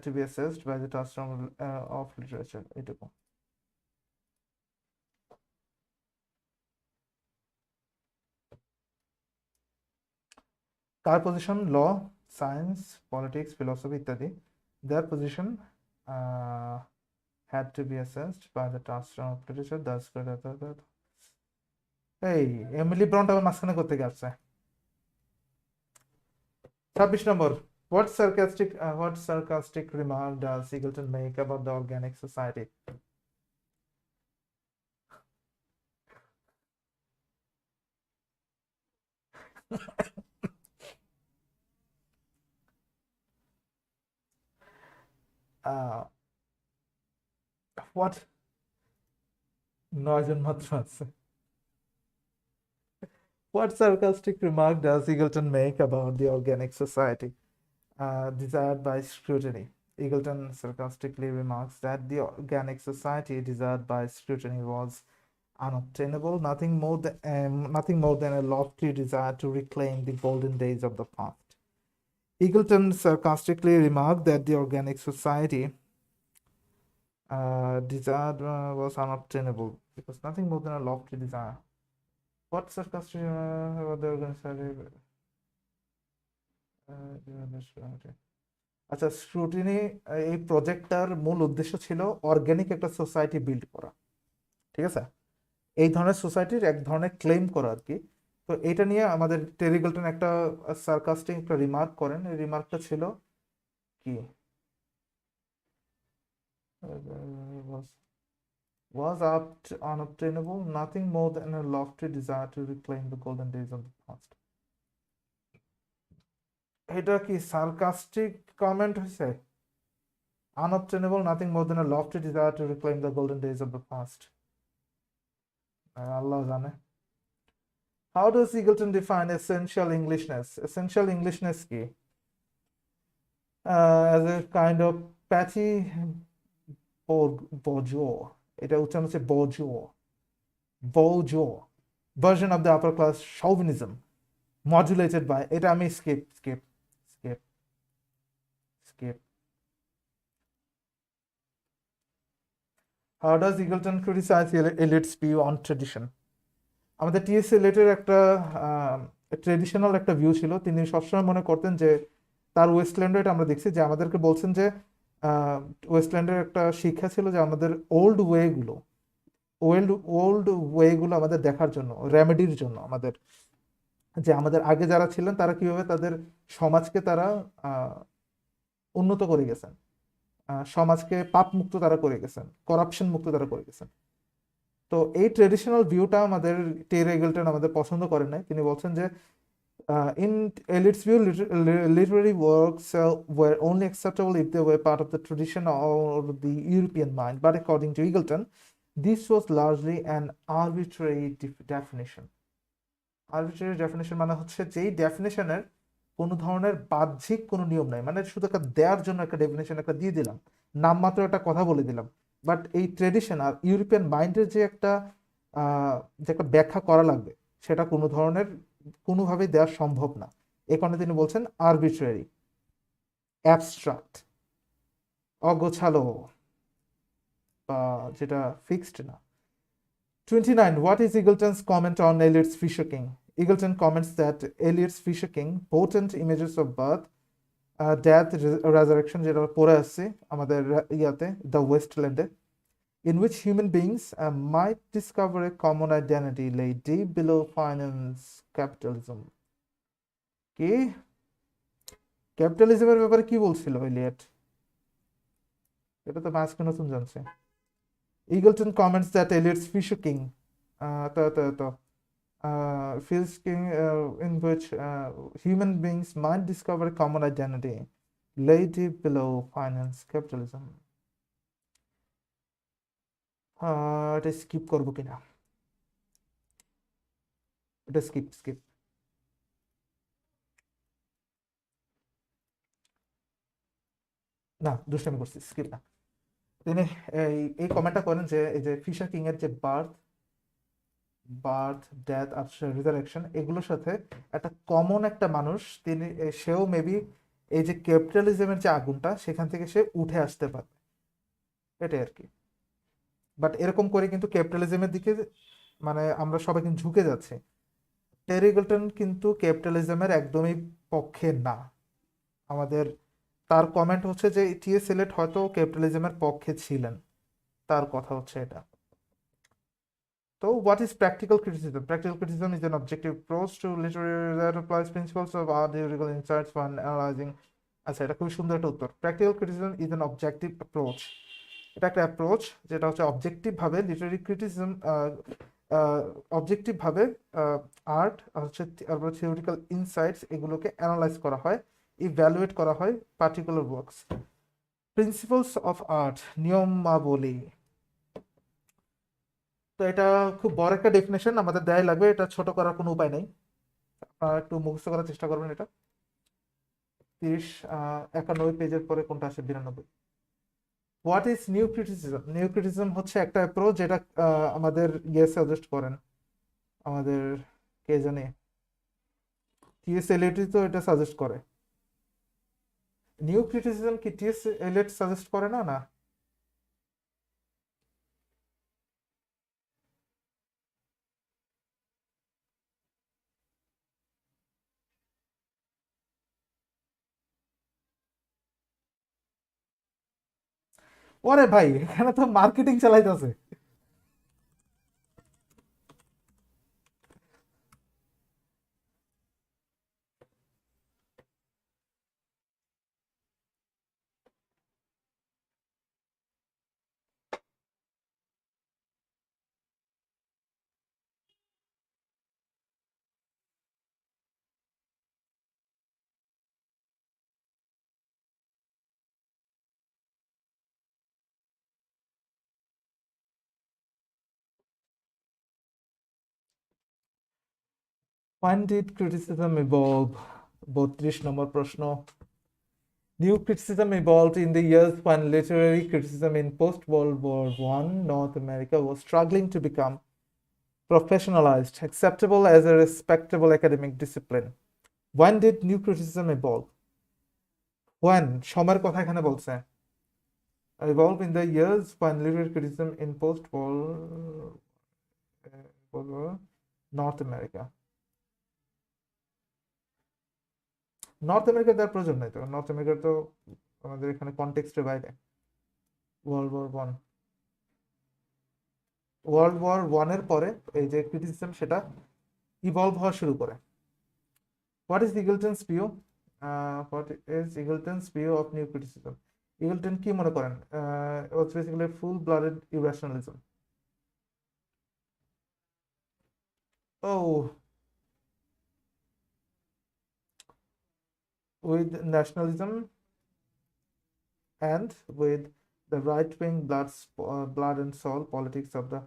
to be assessed by the touchstone of literature. এটুকু। কার position? ল, science, politics, philosophy ইত্যাদি। দেয়ার position had to be assessed by the touchstone of literature. Thus, এই Emily ব্রন্ট আবার মাঝখানে করতে গেছে। 26 নম্বর, what sarcastic remark does Eagleton make about the organic society? What? 9 জন মাত্র আছে। What sarcastic remark does Eagleton make about the organic society? desired by scrutiny. Eagleton sarcastically remarks that the organic society desired by scrutiny was unobtainable, nothing more than a lofty desire to reclaim the golden days of the past. Eagleton sarcastically remarked that the organic society desired was unobtainable because nothing more than a lofty desire. What sarcastic the organic society? আচ্ছা, scrutiny এই প্রজেক্টটার মূল উদ্দেশ্য ছিল organic একটা society build করা, ঠিক আছে, এই ধরনের সোসাইটির এক ধরনের ক্লেম করা আর কি। তো এটা নিয়ে আমাদের টেরি গিল্টন একটা সার্কাস্টিক একটা রিমার্ক করেন। এই রিমার্কটা ছিল কি, was unobtainable, nothing more than a lofty desire to reclaim the golden days of the past. এটা কি সার্কাস্টিক কমেন্ট হয়েছে? Unobtainable, nothing more than a lofty desire to reclaim the golden days of the past. আল্লাহ জানে। How does Eagleton define essential Englishness? Essential Englishness কি? As a kind of patchy bourgeois. এটা উচ্চারণ হচ্ছে bourgeois version of the upper class chauvinism modulated by, এটা আমি skip. How does Eagleton criticize Eliot's view on tradition? আমাদের T S এলিয়টের একটা traditional একটা view ছিল। তিনি সবসময় মনে করতেন যে তার ওয়েস্টল্যান্ডে, এটা আমরা দেখছি যে আমাদেরকে বলছেন যে ওয়েস্টল্যান্ডের একটা শিক্ষা ছিল যে আমাদের ওল্ড ওয়েগুলো আমাদের দেখার জন্য, রেমেডির জন্য, আমাদের যে আমাদের আগে যারা ছিলেন তারা কিভাবে তাদের সমাজকে তারা উন্নত করে গেছেন, সমাজকে পাপ মুক্ত তারা করে গেছেন, করাপশন মুক্ত তারা করে গেছেন। তো এই ট্রেডিশনাল ভিউটা আমাদের টেরি গিল্টন আমাদের পছন্দ করেন নাই। তিনি বলছেন যে in Eliot's view, literary works were only acceptable if they were part of the tradition or the European mind. But according to Eagleton, this was largely an arbitrary definition. Arbitrary definition মানে হচ্ছে যেই ডেফিনেশনের কোনো ধরনের বাহ্যিক কোনো নিয়ম নাই, মানে শুধু একটা দেওয়ার জন্য একটা ডেফিনেশন একটা দিয়ে দিলাম, নামমাত্র একটা কথা বলে দিলাম। বাট এই ট্রেডিশন আর ইউরোপিয়ান মাইন্ডের যে একটা ব্যাখ্যা করা লাগবে, সেটা কোনোভাবেই দেওয়া সম্ভব না। এই কারণে তিনি বলছেন আরবিট্রারি, অ্যাবস্ট্রাক্ট, অগোছালো, বা যেটা ফিক্সড না। 29. What is Eagleton's comment on Eliot's Fisher King? Eagleton comments that Eliot's Fisher King, potent images of birth, death, resurrection, যেটা পড়ে আসছে আমাদের the ওয়েস্টল্যান্ডে, in which human beings might discover a common identity lay deep below finance capitalism. কি ক্যাপিটালিজমের ব্যাপারে কি বলছিল Elliot? এটা তো আজকে নতুন জানছে। Eagleton comments that Eliot's Fisher King, in which human beings might discover a common identity lay deep below finance capitalism. এটা স্কিপ করবো কিনা? এটা স্কিপ না, দুষ্টামি করছি, স্কিপ না। তিনি এই কমেন্টটা করেন যে এই যে ফিশার কিং এর যে বার্থ ডেথ আর রিজারেকশন, এগুলোর সাথে একটা কমন একটা মানুষ, সেও মেবি এই যে ক্যাপিটালিজমের যে আগুনটা, সেখান থেকে সে উঠে আসতে পারবে, এটাই আর কি। বাট এরকম করে কিন্তু ক্যাপিটালিজমের দিকে মানে আমরা সবাই কিন্তু ঝুঁকে যাচ্ছে। টেরি গিল্টন কিন্তু ক্যাপিটালিজমের একদমই পক্ষে না। তার কমেন্ট হচ্ছে যে টিএস এলিয়ট হয়তো ক্যাপিটালিজমের পক্ষে ছিলেন, তার কথা হচ্ছে এটা। তো what is practical criticism? Practical criticism is an objective approach to literary that applies principles of art theoretical insights for analyzing. আচ্ছা, এটা খুবই সুন্দর একটা উত্তর। Practical criticism is an objective approach. এটা একটা অ্যাপ্রোচ যেটা হচ্ছে অবজেক্টিভভাবে লিটারি ক্রিটিসিজম, অবজেক্টিভভাবে আর্ট আর হচ্ছে থিওরিটিক্যাল ইনসাইটস, এগুলোকে অ্যানালাইজ করা হয়, ইভ্যালুয়েট করা হয় particular works. Principles of art, নিয়মাবলী। তো এটা খুব বড় একটা ডেফিনেশন, আমাদের দেয়াই লাগবে, এটা ছোট করার কোনো উপায় নেই। আপনারা একটু মুখস্থ করার চেষ্টা করবেন এটা। 30 91 পেজের পরে কোনটা আসে? 92। What is new criticism? New criticism হচ্ছে একটা অ্যাপ্রোচ যেটা আমাদের সাজেস্ট করেন আমাদের, কে জানে, টিএস এলিয়টই তো এটা সাজেস্ট করে। নিউ ক্রিটিসিজম কি টিএস এলিয়ট সাজেস্ট করে? না, না। ওরে ভাই, এখানে তো মার্কেটিং চালাইতেছে। When did criticism evolve? 32 নম্বর প্রশ্ন। New criticism evolved in the years when literary criticism in post-World War I North America was struggling to become professionalized, acceptable as a respectable academic discipline. When did new criticism evolve? When সময়ের কথা এখানে বলছে। Evolve in the years when literary criticism in post-World War North America. North America দেওয়ার প্রয়োজন নাই তো, north America তো আমাদের এখানে কনটেক্সটের বাইরে। World War One, World War ওয়ানের পরে এই যে ক্রিটিসিজম সেটা ইভলভ হওয়া শুরু করে। What is Eagleton's view? What is Eagleton's view of new criticism? Eagleton কি মনে করেন? It's basically full blooded irrationalism. ও, with nationalism and with the right wing blood and soul politics of the,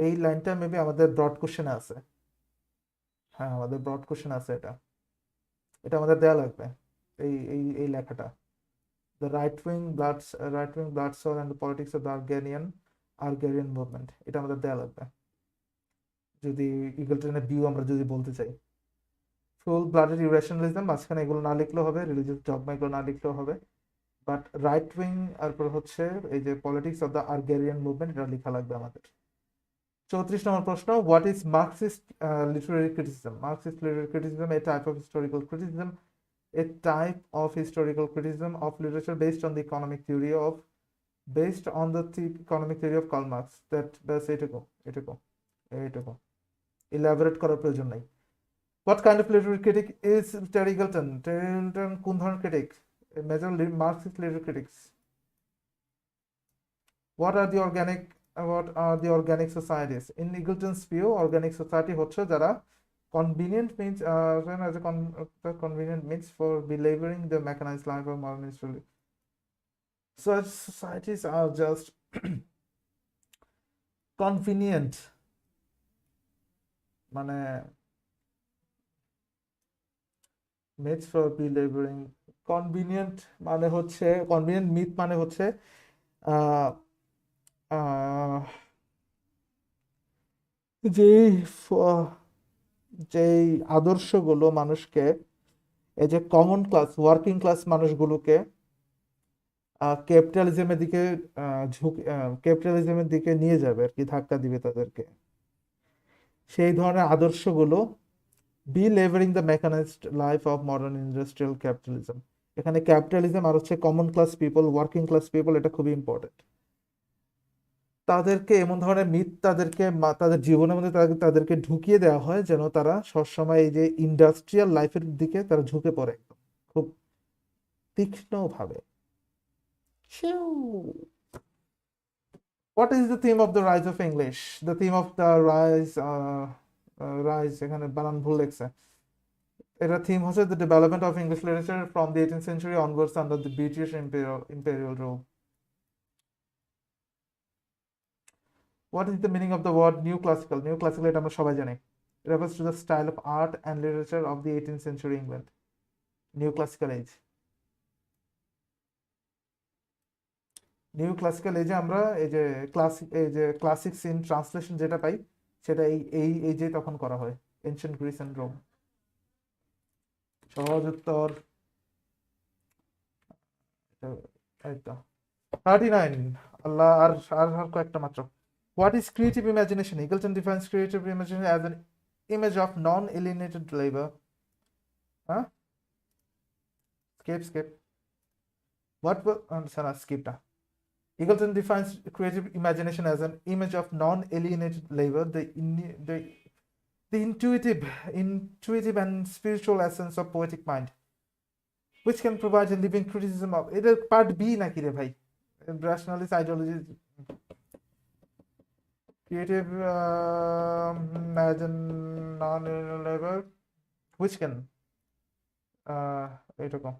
এই লাইনটা maybe আমাদের broad কোশ্চেনে আছে। হ্যাঁ, আমাদের ব্রড কোশ্চেন আছে, এটা এটা আমাদের দেয়া লাগবে, এই এই এই লেখাটা, the right wing blood soul and the politics of the Argarian movement, এটা আমাদের দেয়া লাগবে যদি ইগলটনের ভিউ আমরা যদি বলতে চাই। ফুল ব্লাডেড ইরেশনালিজম, মাঝখানে এগুলো না লিখলেও হবে, রিলিজিয়াস ডগমা এগুলো না লিখলেও হবে, বাট রাইট উইং আর পর হচ্ছে এই যে পলিটিক্স অফ দ্য আর্গেরিয়ান মুভমেন্ট, এটা লেখা লাগবে আমাদের। 34 নম্বর প্রশ্ন, what is Marxist literary criticism? Marxist literary criticism A type of historical criticism, a type of historical criticism of literature based on the economic theory of economic theory of Karl Marx. That ব্যাস এইটুকু, এইটুকু, এইটুকু, elaborate করার প্রয়োজন নাই। What kind of literary critic is Terry Eagleton? Terry Eagleton কোন ধরনের critic? Major Marxist literary critics. What are the organic societies? In Eagleton's view, organic society হচ্ছে যারা convenient means as a convenient means for belaboring the mechanized life of modern history. Such societies are just convenient, মানে myths for belaboring, convenient মানে হচ্ছে, convenient myth মানে হচ্ছে আহ আহ যেই যেই আদর্শগুলো মানুষকে, এই যে কমন ক্লাস ওয়ার্কিং ক্লাস মানুষগুলোকে ক্যাপিটালিজমের দিকে ক্যাপিটালিজমের দিকে নিয়ে যাবে আর কি, ধাক্কা দিবে তাদেরকে, সেই ধরনের আদর্শগুলো be leavening the mechanized life of modern industrial capitalism. এখানে ক্যাপিটালিজম আর হচ্ছে common class people, working class people, এটা খুবই ইম্পর্টেন্ট। তাদেরকে এমন ধরনের মিথ তাদের জীবনের মধ্যে তাদেরকে ঢুকিয়ে দেওয়া হয় যেন তারা সবসময় এই যে ইন্ডাস্ট্রিয়াল লাইফের দিকে তারা ঝুঁকে পড়ে খুব তীক্ষ্ণভাবে। What is the theme of the rise of English? The theme of the rise এখানে বানান ভুল লেখছে। এটা থিম হচ্ছে the development of English literature from the 18th century onwards under the British imperial rule. What is the meaning of the word new classical? New classical এটা আমরা সবাই জানি। It refers to the style of art and literature of the 18th century England. New classical age. New classical, এই যে আমরা classic scene translation যেটা পাই, সেটা এই যে তখন করা হয়, এনশিয়েন্ট গ্রিস এন্ড রোম। সহজ উত্তর এই তো 39। আল্লাহ, আর আর আর কয়েকটা মাত্র। What is creative imagination? Eagleton defines creative imagination as an image of non alienated labour. হ্যাঁ, স্কিপ। হোয়াট স্কিপটা। Eagleton defines creative imagination as an image of non-alienated labor, the intuitive and spiritual essence of poetic mind, which can provide a living criticism of. এটা part B নাকি রে ভাই? Rationalist ideology, creative imagine non-alienated labor, which can এরকম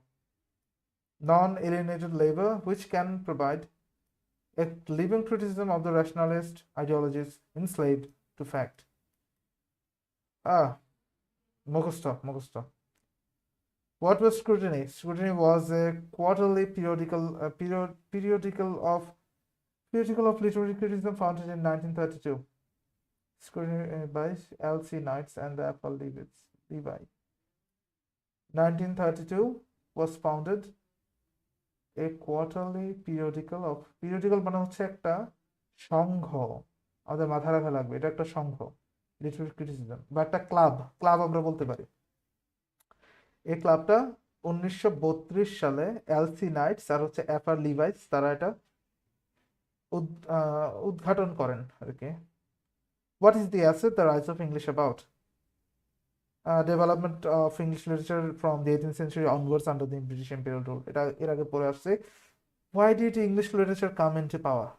non-alienated labor, which can provide a living criticism of the rationalist ideologies enslaved to fact. মুখস্থ. What was scrutiny? Scrutiny was a quarterly periodical of literary criticism founded in 1932. Scrutiny by L.C. Knights and the Apple Levi. 1932 was founded a quarterly periodical মানে হচ্ছে একটা সংঘ, আমাদের মাথায় রাখা লাগবে, এটা একটা সংঘ, লিটারেরি ক্রিটিসিজম, বা একটা ক্লাব আমরা বলতে পারি। এই ক্লাবটা 1932 সালে এলসি নাইটস আর হচ্ছে অ্যাপার লিভাইস তারা এটা উদ্ঘাটন করেন আর কি। What is the asset the rise of English about? Development of English literature from the 18th century onwards under the British imperial rule, এটা এর আগে পড়ে আসছে। Why did English literature come into power?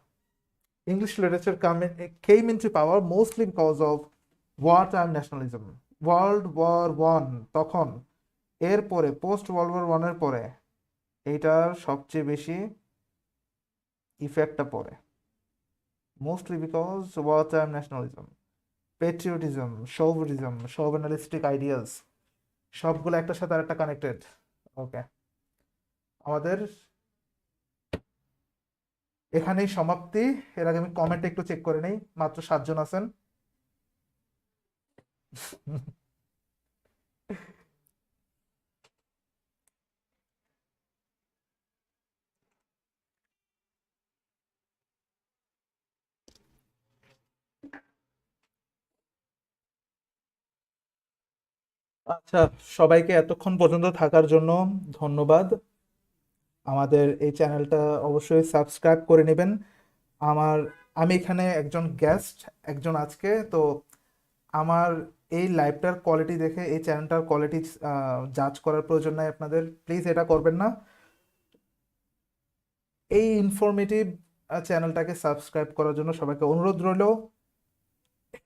English literature came into power mostly because of wartime nationalism. World War One তখন, এরপরে post world War ওয়ানের পরে এইটার সবচেয়ে বেশি ইফেক্টটা পড়ে, mostly because wartime nationalism, patriotism, chauvinistic ideas, সবগুলো একটার সাথে আরেকটা কানেক্টেড। ওকে, আমাদের এখানেই সমাপ্তি। এর আগে আমি কমেন্ট একটু চেক করে নেই, মাত্র 7 জন আছেন। আচ্ছা, সবাইকে এতক্ষণ পর্যন্ত থাকার জন্য ধন্যবাদ। আমাদের এই চ্যানেলটা অবশ্যই সাবস্ক্রাইব করে নেবেন। আমি এখানে একজন গেস্ট একজন আজকে তো, আমার এই লাইভটার কোয়ালিটি দেখে এই চ্যানেলটার কোয়ালিটি জাজ করার প্রয়োজন নাই আপনাদের, প্লিজ এটা করবেন না। এই ইনফরমেটিভ চ্যানেলটাকে সাবস্ক্রাইব করার জন্য সবাইকে অনুরোধ রইল।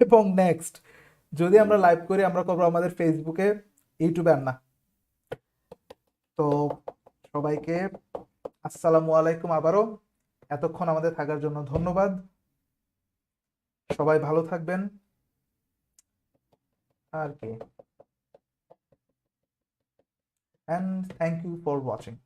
এবং নেক্সট যদি আমরা লাইভ করি, আমরা করবো আমাদের ফেসবুকে, ইউটিউবে আর না। তো সবাইকে আসসালামু আলাইকুম। আবারও এতক্ষণ আমাদের থাকার জন্য ধন্যবাদ। সবাই ভালো থাকবেন আর কি, and thank you for watching.